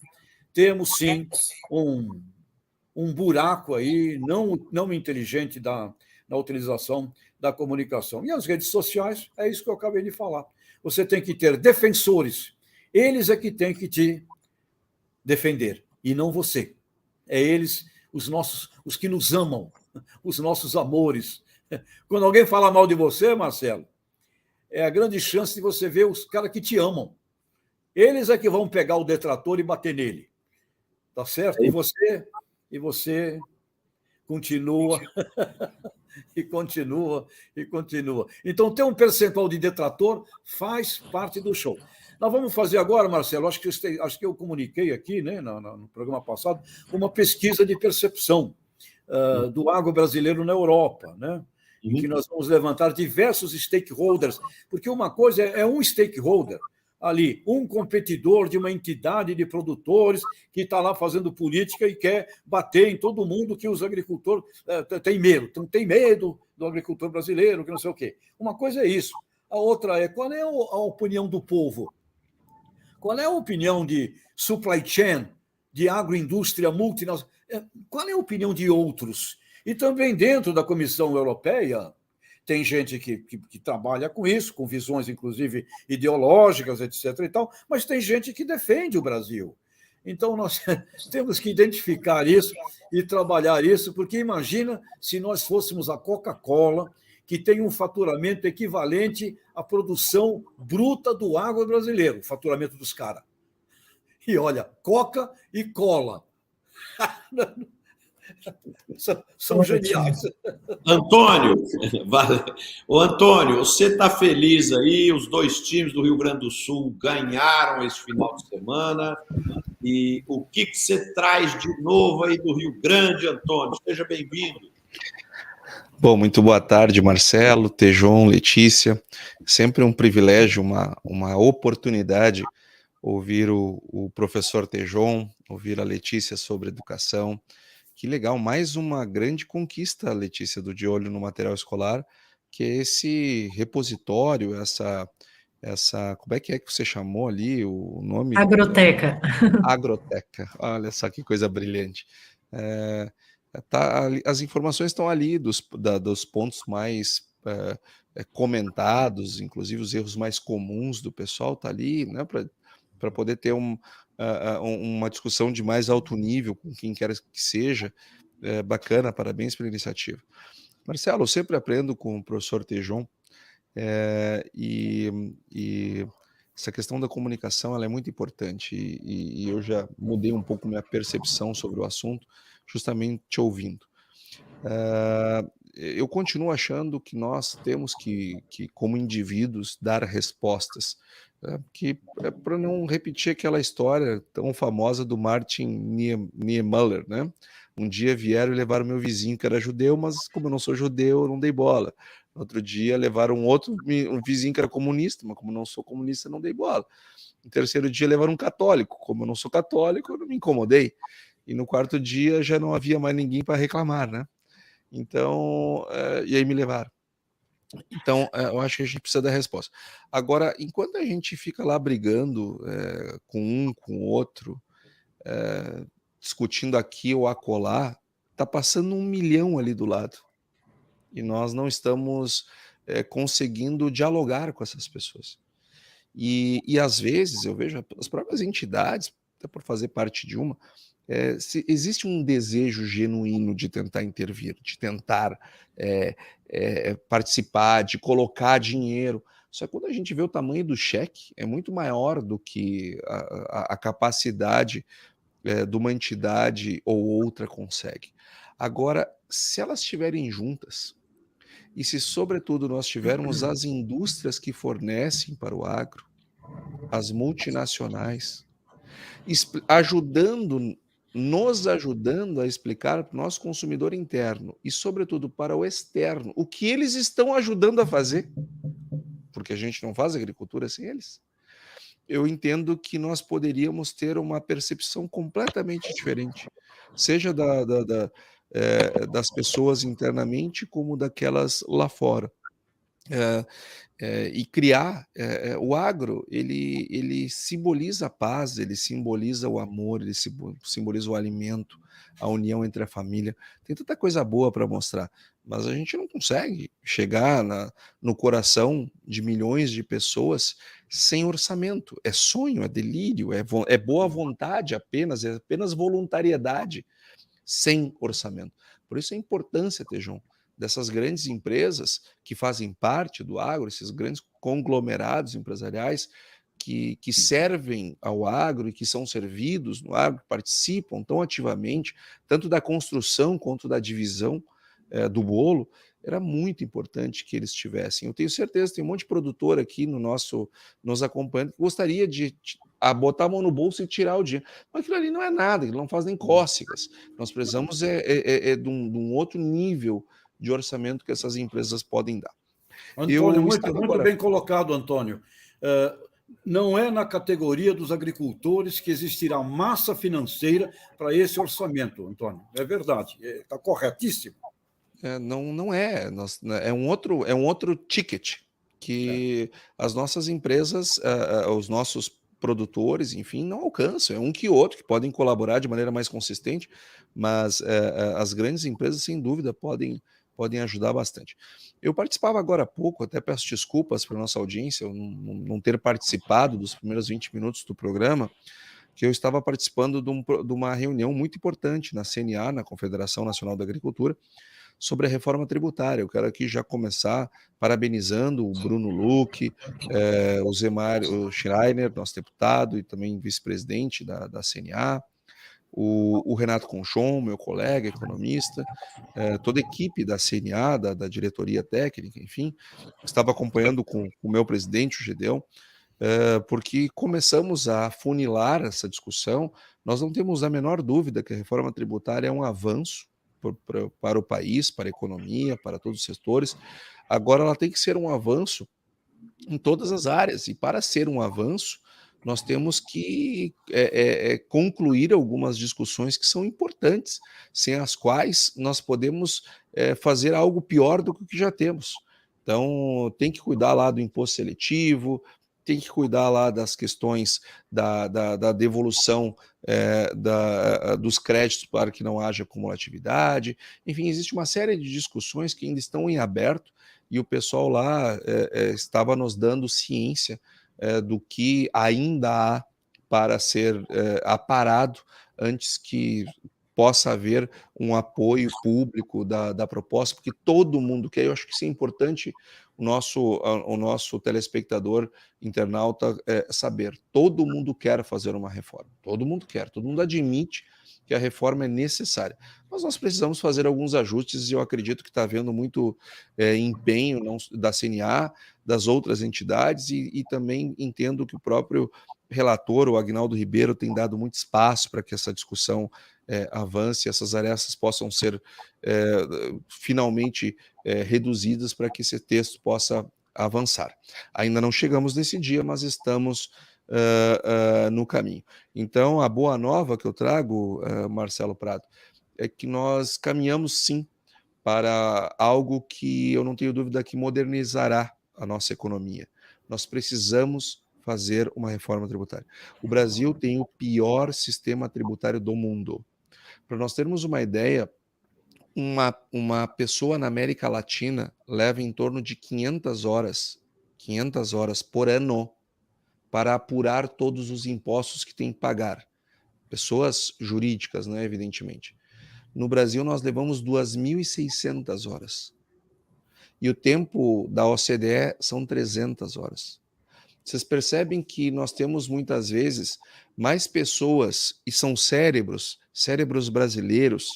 temos, sim, um buraco aí não inteligente na utilização da comunicação. E as redes sociais, é isso que eu acabei de falar. Você tem que ter defensores. Eles é que têm que te defender, e não você. É eles, os que nos amam, os nossos amores. Quando alguém fala mal de você, Marcelo, é a grande chance de você ver os caras que te amam. Eles é que vão pegar o detrator e bater nele. Tá certo? E você continua, e continua, e continua. Então, ter um percentual de detrator faz parte do show. Nós vamos fazer agora, Marcelo, acho que eu comuniquei aqui, né, no programa passado, uma pesquisa de percepção do agro brasileiro na Europa, né? Em que nós vamos levantar diversos stakeholders, porque uma coisa é um stakeholder, ali, um competidor de uma entidade de produtores que está lá fazendo política e quer bater em todo mundo que os agricultores têm medo. Então, tem medo do agricultor brasileiro, que não sei o quê. Uma coisa é isso. A outra é qual é a opinião do povo? Qual é a opinião de supply chain, de agroindústria multinacional? Qual é a opinião de outros? E também dentro da Comissão Europeia, tem gente que trabalha com isso, com visões, inclusive, ideológicas, etc. e tal, mas tem gente que defende o Brasil. Então, nós temos que identificar isso e trabalhar isso, porque imagina se nós fôssemos a Coca-Cola, que tem um faturamento equivalente à produção bruta do agro brasileiro, o faturamento dos caras. E olha, Coca e Cola. São geniais. Antônio, Antônio, você está feliz aí? Os dois times do Rio Grande do Sul ganharam esse final de semana. E o que você traz de novo aí do Rio Grande, Antônio? Seja bem-vindo. Bom, muito boa tarde, Marcelo, Tejon, Letícia. Sempre um privilégio, uma oportunidade ouvir o professor Tejon, ouvir a Letícia sobre educação. Que legal, mais uma grande conquista, Letícia, do De Olho no Material Escolar, que é esse repositório, essa como é que você chamou ali o nome? Agroteca. Agroteca, olha só que coisa brilhante. As informações estão ali dos pontos mais comentados, inclusive os erros mais comuns do pessoal, está ali, né, para poder ter uma discussão de mais alto nível com quem quer que seja. Bacana, parabéns pela iniciativa. Marcelo, eu sempre aprendo com o professor Tejon, e essa questão da comunicação ela é muito importante, e eu já mudei um pouco minha percepção sobre o assunto, justamente te ouvindo. Eu continuo achando que nós temos que como indivíduos, dar respostas, que é para não repetir aquela história tão famosa do Martin Niemöller, né? Um dia vieram e levaram meu vizinho que era judeu, mas como eu não sou judeu, eu não dei bola. Outro dia levaram um vizinho que era comunista, mas como eu não sou comunista, eu não dei bola. No terceiro dia levaram um católico, como eu não sou católico, eu não me incomodei. E no quarto dia já não havia mais ninguém para reclamar, né? Então, e aí me levaram. Então, eu acho que a gente precisa dar resposta. Agora, enquanto a gente fica lá brigando com um, com o outro, discutindo aqui ou acolá, tá passando 1 milhão ali do lado. E nós não estamos conseguindo dialogar com essas pessoas. E às vezes eu vejo as próprias entidades, até por fazer parte de uma, se existe um desejo genuíno de tentar intervir, de tentar participar, de colocar dinheiro. Só que quando a gente vê o tamanho do cheque, é muito maior do que a capacidade de uma entidade ou outra consegue. Agora, se elas estiverem juntas, e se, sobretudo, nós tivermos as indústrias que fornecem para o agro, as multinacionais, nos ajudando a explicar para o nosso consumidor interno e, sobretudo, para o externo, o que eles estão ajudando a fazer, porque a gente não faz agricultura sem eles, eu entendo que nós poderíamos ter uma percepção completamente diferente, seja das pessoas internamente, como daquelas lá fora. E criar o agro, ele simboliza a paz, ele simboliza o amor, ele simboliza o alimento, a união entre a família. Tem tanta coisa boa para mostrar, mas a gente não consegue chegar no coração de milhões de pessoas sem orçamento. É sonho, é delírio, é boa vontade apenas, é apenas voluntariedade sem orçamento. Por isso a importância, Tejon, dessas grandes empresas que fazem parte do agro, esses grandes conglomerados empresariais que servem ao agro e que são servidos no agro, participam tão ativamente, tanto da construção quanto da divisão do bolo, era muito importante que eles tivessem. Eu tenho certeza, tem um monte de produtor aqui nos acompanhando que gostaria de botar a mão no bolso e tirar o dinheiro. Mas aquilo ali não é nada, ele não faz nem cócegas. Nós precisamos de um outro nível de orçamento que essas empresas podem dar. Antônio, muito bem colocado, Antônio. Não é na categoria dos agricultores que existirá massa financeira para esse orçamento, Antônio. É verdade, está corretíssimo. Não é. É um outro ticket que as nossas empresas, os nossos produtores, enfim, não alcançam. É um que outro que podem colaborar de maneira mais consistente, mas as grandes empresas, sem dúvida, podem ajudar bastante. Eu participava agora há pouco, até peço desculpas para a nossa audiência, eu não ter participado dos primeiros 20 minutos do programa, que eu estava participando de uma reunião muito importante na CNA, na Confederação Nacional da Agricultura, sobre a reforma tributária. Eu quero aqui já começar parabenizando o Bruno Luque, o Schreiner, nosso deputado e também vice-presidente da CNA, o Renato Conchon, meu colega economista, toda a equipe da CNA, da diretoria técnica, enfim, estava acompanhando com o meu presidente, o Gedeão, porque começamos a funilar essa discussão. Nós não temos a menor dúvida que a reforma tributária é um avanço para o país, para a economia, para todos os setores. Agora ela tem que ser um avanço em todas as áreas, e para ser um avanço, nós temos que concluir algumas discussões que são importantes, sem as quais nós podemos fazer algo pior do que o que já temos. Então, tem que cuidar lá do imposto seletivo, tem que cuidar lá das questões da devolução dos créditos para que não haja acumulatividade. Enfim, existe uma série de discussões que ainda estão em aberto, e o pessoal lá estava nos dando ciência do que ainda há para ser aparado antes que possa haver um apoio público da proposta, porque todo mundo quer. Eu acho que isso é importante o nosso telespectador, internauta, saber. Todo mundo quer fazer uma reforma. Todo mundo quer. Todo mundo admite que a reforma é necessária. Mas nós precisamos fazer alguns ajustes e eu acredito que está havendo muito empenho da CNA, das outras entidades e também entendo que o próprio relator, o Agnaldo Ribeiro, tem dado muito espaço para que essa discussão avance, essas arestas possam ser finalmente reduzidas para que esse texto possa avançar. Ainda não chegamos nesse dia, mas estamos no caminho. Então, a boa nova que eu trago, Marcelo Prado, é que nós caminhamos sim para algo que eu não tenho dúvida que modernizará a nossa economia. Nós precisamos fazer uma reforma tributária. O Brasil tem o pior sistema tributário do mundo. Para nós termos uma ideia, uma pessoa na América Latina leva em torno de 500 horas por ano para apurar todos os impostos que tem que pagar. Pessoas jurídicas, né, evidentemente. No Brasil, nós levamos 2.600 horas. E o tempo da OCDE são 300 horas. Vocês percebem que nós temos, muitas vezes, mais pessoas, e são cérebros brasileiros,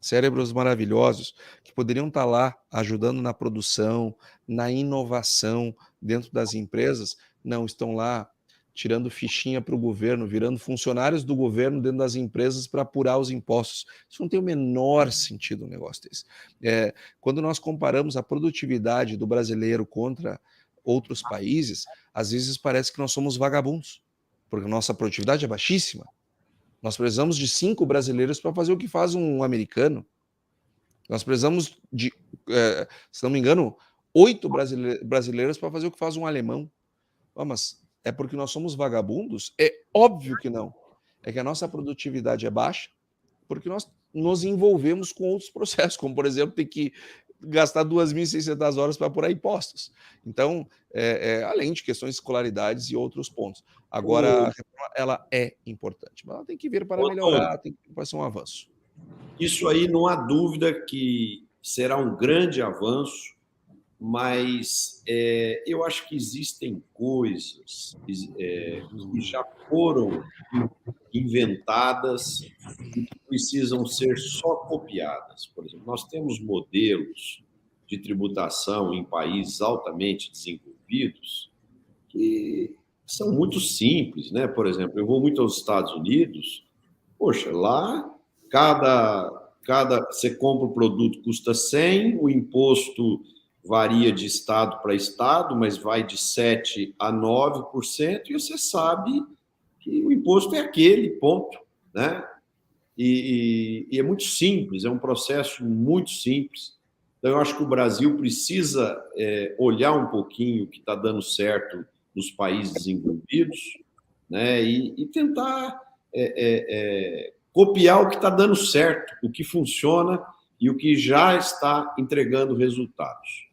cérebros maravilhosos, que poderiam estar lá ajudando na produção, na inovação dentro das empresas, não estão lá tirando fichinha para o governo, virando funcionários do governo dentro das empresas para apurar os impostos. Isso não tem o menor sentido, um negócio desse. Quando nós comparamos a produtividade do brasileiro contra outros países, às vezes parece que nós somos vagabundos, porque a nossa produtividade é baixíssima. Nós precisamos de 5 brasileiros para fazer o que faz um americano. Nós precisamos de, se não me engano, 8 brasileiros para fazer o que faz um alemão. Mas é porque nós somos vagabundos? É óbvio que não. É que a nossa produtividade é baixa porque nós nos envolvemos com outros processos, como, por exemplo, ter que gastar 2.600 horas para apurar impostos. Então, além de questões de escolaridades e outros pontos. Agora, a reforma, ela é importante, mas ela tem que vir para melhorar, tem que vir para ser um avanço. Isso aí não há dúvida que será um grande avanço, mas eu acho que existem coisas que já foram inventadas e que precisam ser só copiadas. Por exemplo, nós temos modelos de tributação em países altamente desenvolvidos que são muito simples, né? Por exemplo, eu vou muito aos Estados Unidos, poxa, lá você compra o produto, custa 100, o imposto varia de estado para estado, mas vai de 7% a 9%, e você sabe que o imposto é aquele, ponto, né? E é muito simples, é um processo muito simples. Então, eu acho que o Brasil precisa olhar um pouquinho o que está dando certo nos países desenvolvidos, né? E tentar copiar o que está dando certo, o que funciona e o que já está entregando resultados.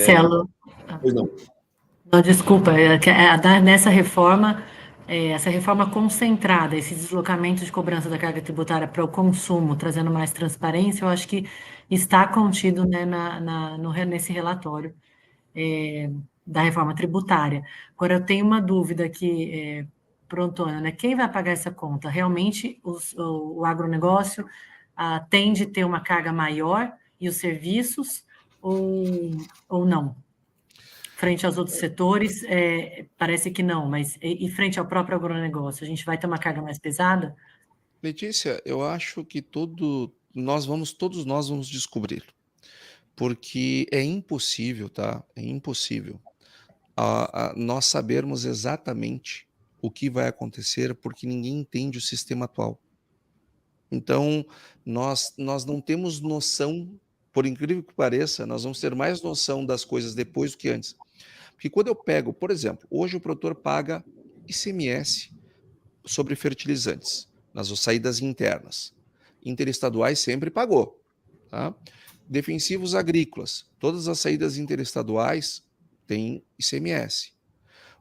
Celo. Pois não. Não, desculpa, nessa reforma, essa reforma concentrada, esse deslocamento de cobrança da carga tributária para o consumo, trazendo mais transparência, eu acho que está contido, né, nesse relatório da reforma tributária. Agora, eu tenho uma dúvida aqui, Antônio, né? Quem vai pagar essa conta? Realmente o agronegócio tende a ter uma carga maior e os serviços ou não? Frente aos outros setores, parece que não, mas e frente ao próprio agronegócio, a gente vai ter uma carga mais pesada? Letícia, eu acho que todos nós vamos descobrir, porque é impossível, tá? É impossível nós sabermos exatamente o que vai acontecer, porque ninguém entende o sistema atual. Então, nós não temos noção, por incrível que pareça, nós vamos ter mais noção das coisas depois do que antes. Porque quando eu pego, por exemplo, hoje o produtor paga ICMS sobre fertilizantes, nas saídas internas. Interestaduais sempre pagou. Tá? Defensivos agrícolas, todas as saídas interestaduais têm ICMS.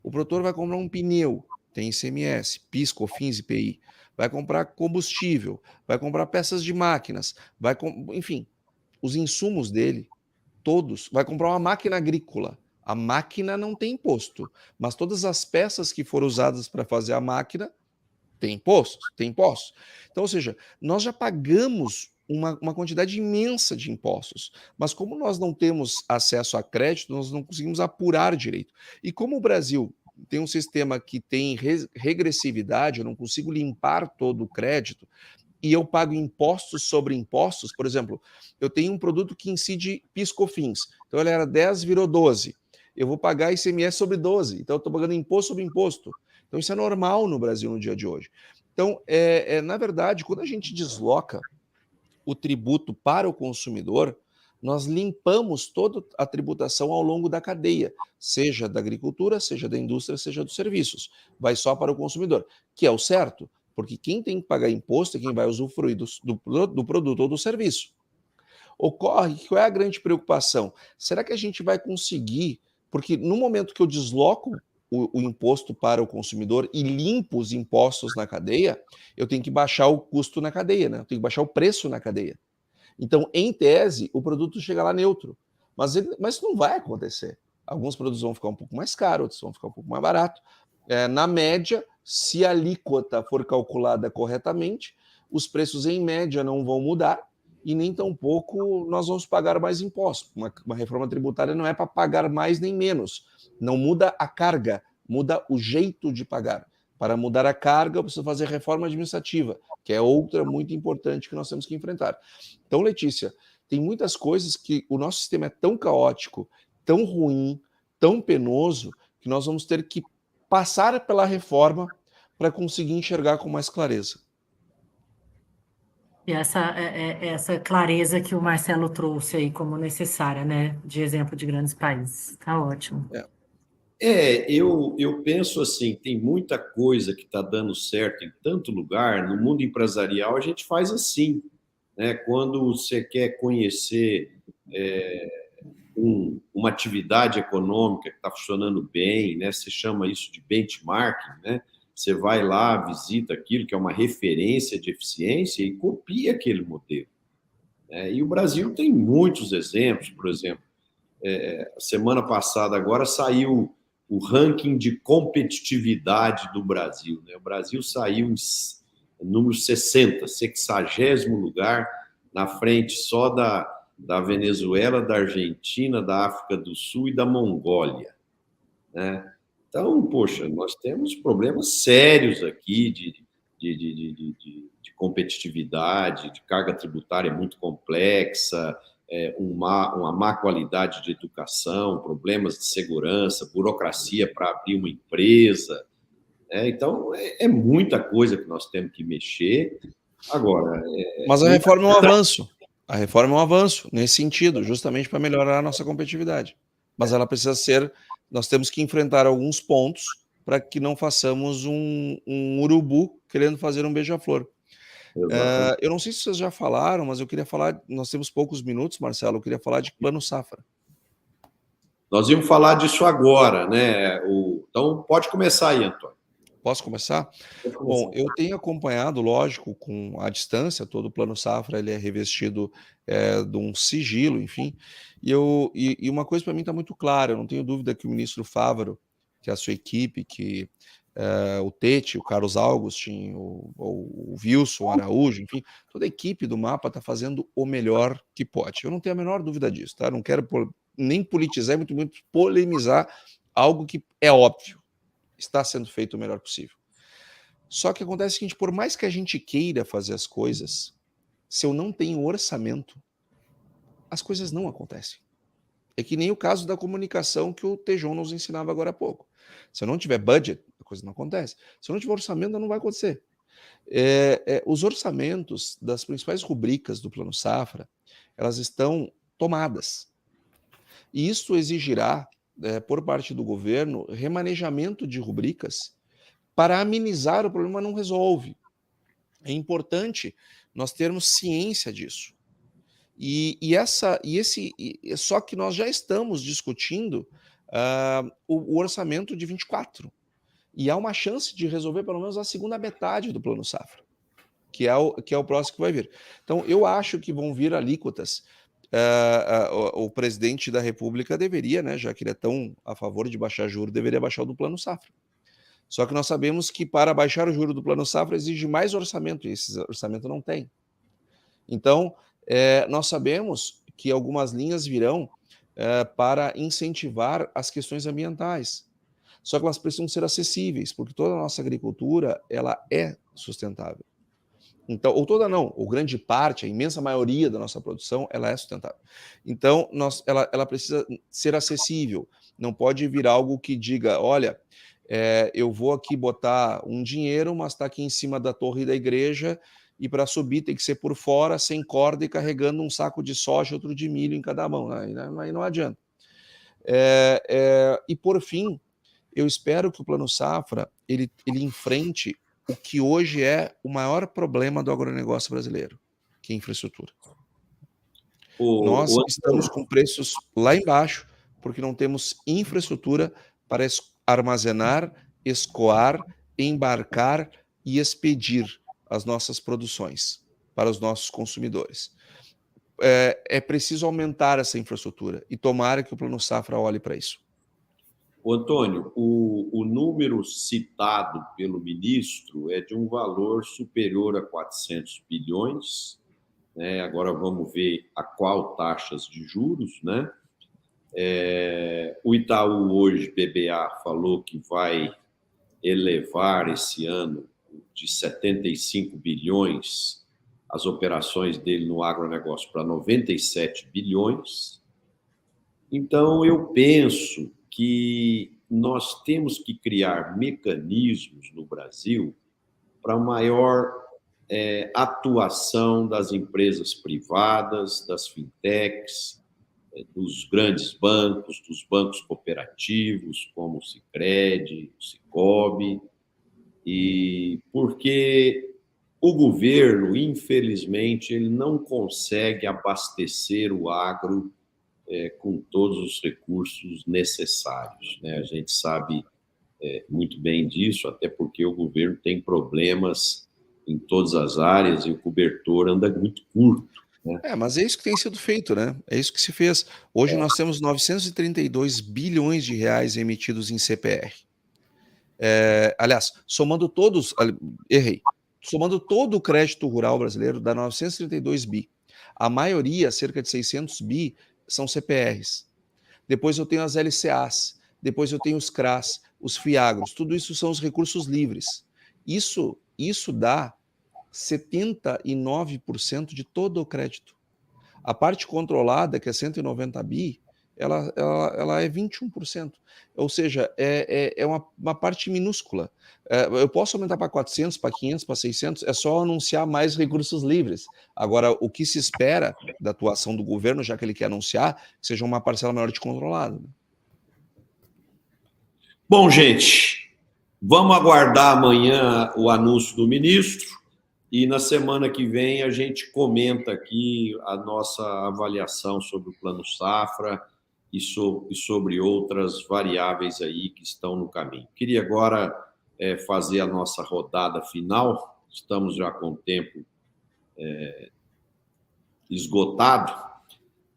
O produtor vai comprar um pneu, tem ICMS, PIS, COFINS, IPI. vai comprar combustível, vai comprar peças de máquinas, enfim, os insumos dele, todos, vai comprar uma máquina agrícola. A máquina não tem imposto, mas todas as peças que foram usadas para fazer a máquina têm impostos, têm impostos. Então, ou seja, nós já pagamos uma quantidade imensa de impostos, mas como nós não temos acesso a crédito, nós não conseguimos apurar direito. E como o Brasil tem um sistema que tem regressividade, eu não consigo limpar todo o crédito, e eu pago impostos sobre impostos, por exemplo, eu tenho um produto que incide PIS/COFINS, então ele era 10, virou 12. Eu vou pagar ICMS sobre 12, então eu estou pagando imposto sobre imposto. Então isso é normal no Brasil no dia de hoje. Então, na verdade, quando a gente desloca o tributo para o consumidor, nós limpamos toda a tributação ao longo da cadeia, seja da agricultura, seja da indústria, seja dos serviços. Vai só para o consumidor, que é o certo, porque quem tem que pagar imposto é quem vai usufruir do produto ou do serviço. Ocorre que qual é a grande preocupação? Será que a gente vai conseguir, porque no momento que eu desloco o imposto para o consumidor e limpo os impostos na cadeia, eu tenho que baixar o custo na cadeia, né? Eu tenho que baixar o preço na cadeia. Então, em tese, o produto chega lá neutro. Mas isso não vai acontecer. Alguns produtos vão ficar um pouco mais caros, outros vão ficar um pouco mais baratos. Na média, se a alíquota for calculada corretamente, os preços em média não vão mudar e nem tampouco nós vamos pagar mais impostos. Uma reforma tributária não é para pagar mais nem menos. Não muda a carga, muda o jeito de pagar. Para mudar a carga, eu preciso fazer reforma administrativa, que é outra muito importante que nós temos que enfrentar. Então, Letícia, tem muitas coisas que o nosso sistema é tão caótico, tão ruim, tão penoso, que nós vamos ter que passar pela reforma para conseguir enxergar com mais clareza. E essa clareza que o Marcelo trouxe aí como necessária, né? De exemplo de grandes países. Tá ótimo. Eu penso assim, tem muita coisa que está dando certo em tanto lugar. No mundo empresarial, a gente faz assim, né? Quando você quer conhecer uma atividade econômica que está funcionando bem, né? Você chama isso de benchmarking, né? Você vai lá, visita aquilo que é uma referência de eficiência e copia aquele modelo, né? E o Brasil tem muitos exemplos. Por exemplo, semana passada agora saiu o ranking de competitividade do Brasil, né? O Brasil saiu em número 60º lugar, na frente só da Venezuela, da Argentina, da África do Sul e da Mongólia, né? Então, poxa, nós temos problemas sérios aqui de competitividade, de carga tributária muito complexa, uma má qualidade de educação, problemas de segurança, burocracia para abrir uma empresa, né? Então, é muita coisa que nós temos que mexer. Agora... Mas a reforma é um avanço. A reforma é um avanço nesse sentido, justamente para melhorar a nossa competitividade. Mas ela precisa ser... Nós temos que enfrentar alguns pontos para que não façamos um urubu querendo fazer um beija-flor. Eu não sei se vocês já falaram, mas eu queria falar... Nós temos poucos minutos, Marcelo, eu queria falar de Plano Safra. Nós íamos falar disso agora, né? Então, pode começar aí, Antônio. Posso começar? Bom, eu tenho acompanhado, lógico, com a distância, todo o Plano Safra ele é revestido de um sigilo, enfim, e uma coisa para mim está muito clara, eu não tenho dúvida que o ministro Fávaro, que é a sua equipe, que o Tete, o Carlos Augustin, o Wilson Araújo, enfim, toda a equipe do MAPA está fazendo o melhor que pode. Eu não tenho a menor dúvida disso, tá? Não quero nem politizar, muito polemizar algo que é óbvio. Está sendo feito o melhor possível. Só que acontece o seguinte, por mais que a gente queira fazer as coisas, se eu não tenho orçamento, as coisas não acontecem. É que nem o caso da comunicação que o Tejon nos ensinava agora há pouco. Se eu não tiver budget, a coisa não acontece. Se eu não tiver orçamento, não vai acontecer. Os orçamentos das principais rubricas do Plano Safra, elas estão tomadas. E isso exigirá por parte do governo, remanejamento de rubricas para amenizar o problema, não resolve. É importante nós termos ciência disso. Só que nós já estamos discutindo o orçamento de 24. E há uma chance de resolver pelo menos a segunda metade do Plano Safra. que é o próximo que vai vir. Então, eu acho que vão vir alíquotas. O presidente da República deveria, né, já que ele é tão a favor de baixar juros, deveria baixar o do Plano Safra. Só que nós sabemos que para baixar o juro do Plano Safra exige mais orçamento, e esse orçamento não tem. Então, nós sabemos que algumas linhas virão para incentivar as questões ambientais. Só que elas precisam ser acessíveis, porque toda a nossa agricultura ela é sustentável. Então, ou toda não, ou grande parte, a imensa maioria da nossa produção, ela é sustentável. Então, ela precisa ser acessível. Não pode vir algo que diga, olha, eu vou aqui botar um dinheiro, mas está aqui em cima da torre da igreja, e para subir tem que ser por fora, sem corda e carregando um saco de soja e outro de milho em cada mão. Aí não adianta. E por fim, eu espero que o Plano Safra ele enfrente o que hoje é o maior problema do agronegócio brasileiro, que é a infraestrutura. Nós estamos com preços lá embaixo, porque não temos infraestrutura para armazenar, escoar, embarcar e expedir as nossas produções para os nossos consumidores. É preciso aumentar essa infraestrutura e tomara que o Plano Safra olhe para isso. Antônio, o número citado pelo ministro é de um valor superior a 400 bilhões, né? Agora vamos ver a qual taxas de juros, né? O Itaú hoje, BBA, falou que vai elevar esse ano de 75 bilhões as operações dele no agronegócio para 97 bilhões. Então, eu penso que nós temos que criar mecanismos no Brasil para maior atuação das empresas privadas, das fintechs, dos grandes bancos, dos bancos cooperativos, como o Sicredi, o Sicobi, e porque o governo, infelizmente, ele não consegue abastecer o agro com todos os recursos necessários, né? A gente sabe muito bem disso, até porque o governo tem problemas em todas as áreas e o cobertor anda muito curto, né? Mas é isso que tem sido feito, né? É isso que se fez. Hoje nós temos 932 bilhões de reais emitidos em CPR. Aliás, somando todos, somando todo o crédito rural brasileiro, dá 932 bi. A maioria, cerca de 600 bi, são CPRs. Depois eu tenho as LCAs, depois eu tenho os CRAs, os FIAGROS, tudo isso são os recursos livres. Isso dá 79% de todo o crédito. A parte controlada, que é 190 bi, ela é 21%. Ou seja, é uma parte minúscula. Eu posso aumentar para 400, para 500, para 600, é só anunciar mais recursos livres. Agora, o que se espera da atuação do governo, já que ele quer anunciar, que seja uma parcela maior de controlado. Bom, gente, vamos aguardar amanhã o anúncio do ministro e na semana que vem a gente comenta aqui a nossa avaliação sobre o Plano Safra e sobre outras variáveis aí que estão no caminho. Queria agora fazer a nossa rodada final, estamos já com o tempo esgotado,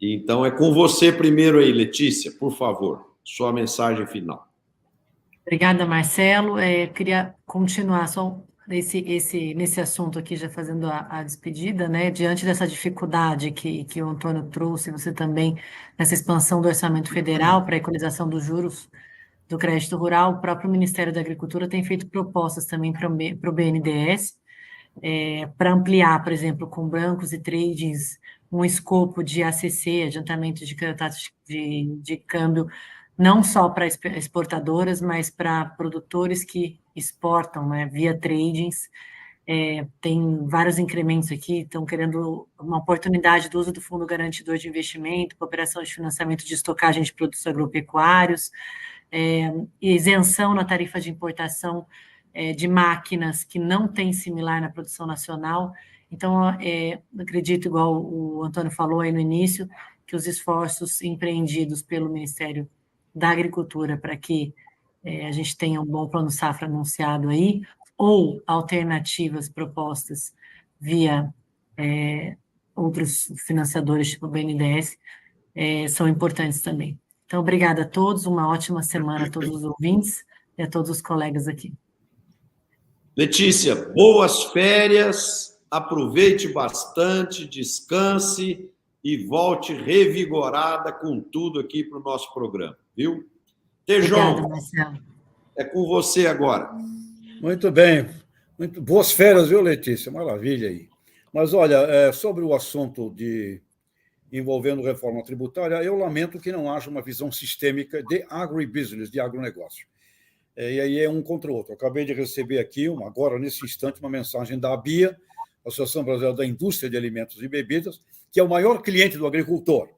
então é com você primeiro aí, Letícia, por favor, sua mensagem final. Obrigada, Marcelo. Queria continuar só nesse assunto aqui, já fazendo a despedida, né? Diante dessa dificuldade que o Antônio trouxe, você também, nessa expansão do orçamento federal para a equalização dos juros do crédito rural, o próprio Ministério da Agricultura tem feito propostas também para o BNDES, para ampliar, por exemplo, com bancos e tradings, um escopo de ACC, adiantamento de taxa de câmbio, não só para exportadoras, mas para produtores que exportam, né, via tradings. Tem vários incrementos aqui, estão querendo uma oportunidade do uso do Fundo Garantidor de Investimento, cooperação de financiamento de estocagem de produtos agropecuários, isenção na tarifa de importação de máquinas que não tem similar na produção nacional. Então, acredito, igual o Antônio falou aí no início, que os esforços empreendidos pelo Ministério da Agricultura para que a gente tenha um bom Plano Safra anunciado aí, ou alternativas propostas via outros financiadores, tipo o BNDES, são importantes também. Então, obrigada a todos, uma ótima semana a todos os ouvintes e a todos os colegas aqui. Letícia, boas férias, aproveite bastante, descanse e volte revigorada com tudo aqui para o nosso programa, viu? Tejon, Obrigada, Marcelo. é com você agora. Muito bem. Muito boas férias, viu, Letícia? Maravilha aí. Mas, olha, sobre o assunto envolvendo reforma tributária, eu lamento que não haja uma visão sistêmica de agribusiness, de agronegócio. E aí é um contra o outro. Eu acabei de receber aqui, agora, nesse instante, uma mensagem da ABIA, Associação Brasileira da Indústria de Alimentos e Bebidas, que é o maior cliente do agricultor.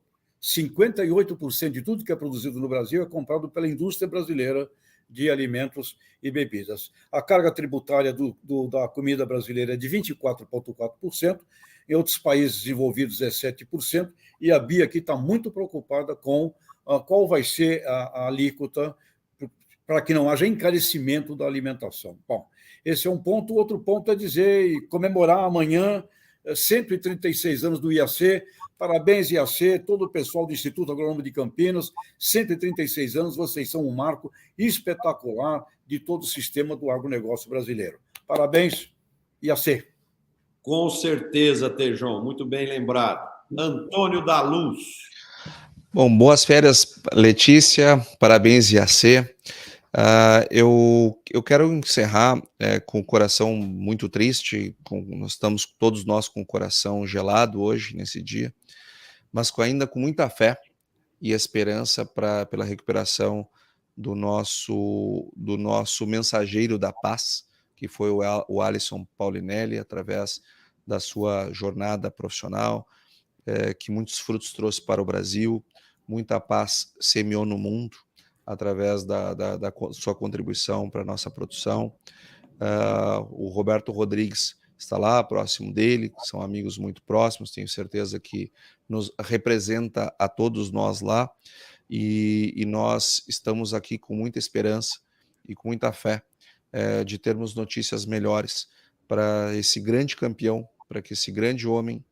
58% de tudo que é produzido no Brasil é comprado pela indústria brasileira de alimentos e bebidas. A carga tributária da comida brasileira é de 24,4%, em outros países desenvolvidos é 7%, e a BIA aqui está muito preocupada com qual vai ser a alíquota para que não haja encarecimento da alimentação. Bom, esse é um ponto. Outro ponto é dizer e comemorar amanhã 136 anos do IAC. Parabéns, IAC, todo o pessoal do Instituto Agronômico de Campinas. 136 anos, vocês são um marco espetacular de todo o sistema do agronegócio brasileiro. Parabéns, IAC. Com certeza, Tejon, muito bem lembrado. Antônio da Luz. Bom, boas férias, Letícia, parabéns, IAC. Eu quero encerrar com o coração muito triste, nós estamos todos nós com o coração gelado hoje, nesse dia, mas ainda com muita fé e esperança pela recuperação do nosso mensageiro da paz, que foi o Alisson Paulinelli, através da sua jornada profissional, que muitos frutos trouxe para o Brasil, muita paz semeou no mundo, através da sua contribuição para a nossa produção. O Roberto Rodrigues está lá, próximo dele, são amigos muito próximos, tenho certeza que nos representa a todos nós lá, e nós estamos aqui com muita esperança e com muita fé de termos notícias melhores para esse grande campeão, para que esse grande homem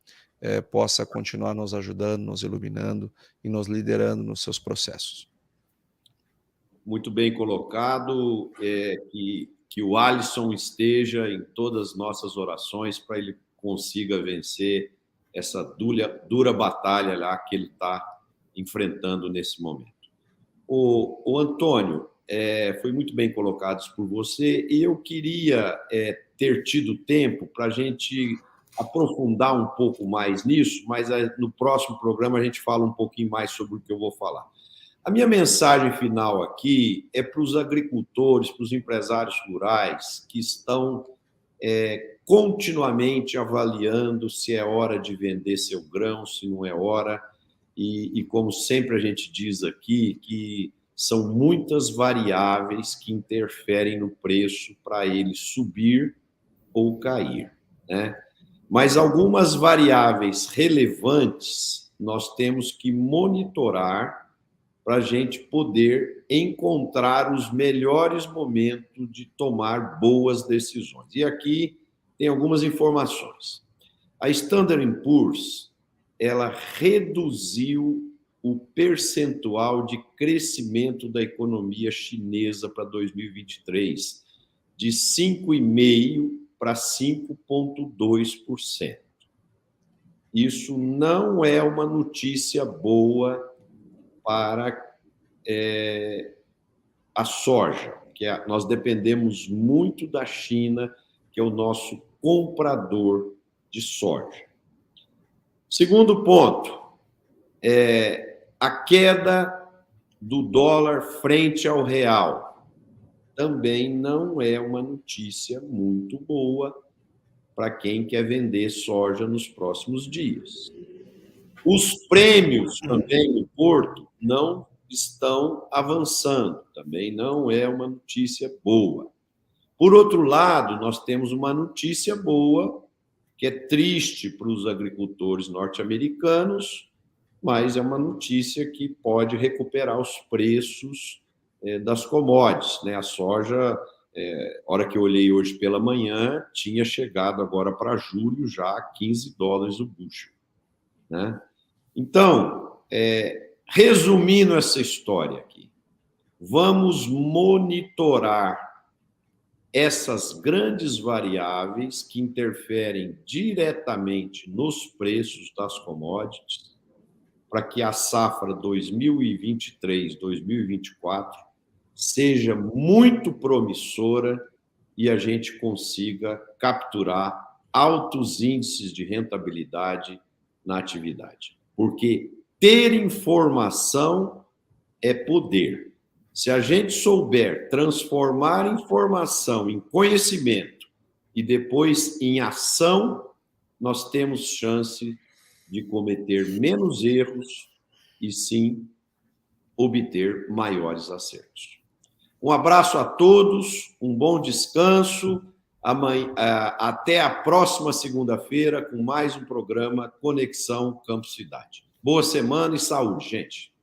possa continuar nos ajudando, nos iluminando e nos liderando nos seus processos. Muito bem colocado, que o Alisson esteja em todas as nossas orações para ele consiga vencer essa dura batalha lá que ele está enfrentando nesse momento. O Antônio, foi muito bem colocado isso por você, e eu queria ter tido tempo para a gente aprofundar um pouco mais nisso, mas no próximo programa a gente fala um pouquinho mais sobre o que eu vou falar. A minha mensagem final aqui é para os agricultores, para os empresários rurais que estão continuamente avaliando se é hora de vender seu grão, se não é hora, e como sempre a gente diz aqui, que são muitas variáveis que interferem no preço para ele subir ou cair, né? Mas algumas variáveis relevantes nós temos que monitorar para a gente poder encontrar os melhores momentos de tomar boas decisões. E aqui tem algumas informações. A Standard & Poor's, ela reduziu o percentual de crescimento da economia chinesa para 2023 de 5,5% para 5,2%. Isso não é uma notícia boa para a soja, que nós dependemos muito da China, que é o nosso comprador de soja. Segundo ponto, a queda do dólar frente ao real também não é uma notícia muito boa para quem quer vender soja nos próximos dias. Os prêmios também no Porto não estão avançando, também não é uma notícia boa. Por outro lado, nós temos uma notícia boa, que é triste para os agricultores norte-americanos, mas é uma notícia que pode recuperar os preços das commodities, né? A soja hora que eu olhei hoje pela manhã, tinha chegado agora para julho já a $15 o bushel, né? Então, resumindo essa história aqui, vamos monitorar essas grandes variáveis que interferem diretamente nos preços das commodities, para que a safra 2023-2024 seja muito promissora e a gente consiga capturar altos índices de rentabilidade na atividade. Porque ter informação é poder. Se a gente souber transformar informação em conhecimento e depois em ação, nós temos chance de cometer menos erros e sim obter maiores acertos. Um abraço a todos, um bom descanso. Até a próxima segunda-feira com mais um programa Conexão Campo Cidade. Boa semana e saúde, gente.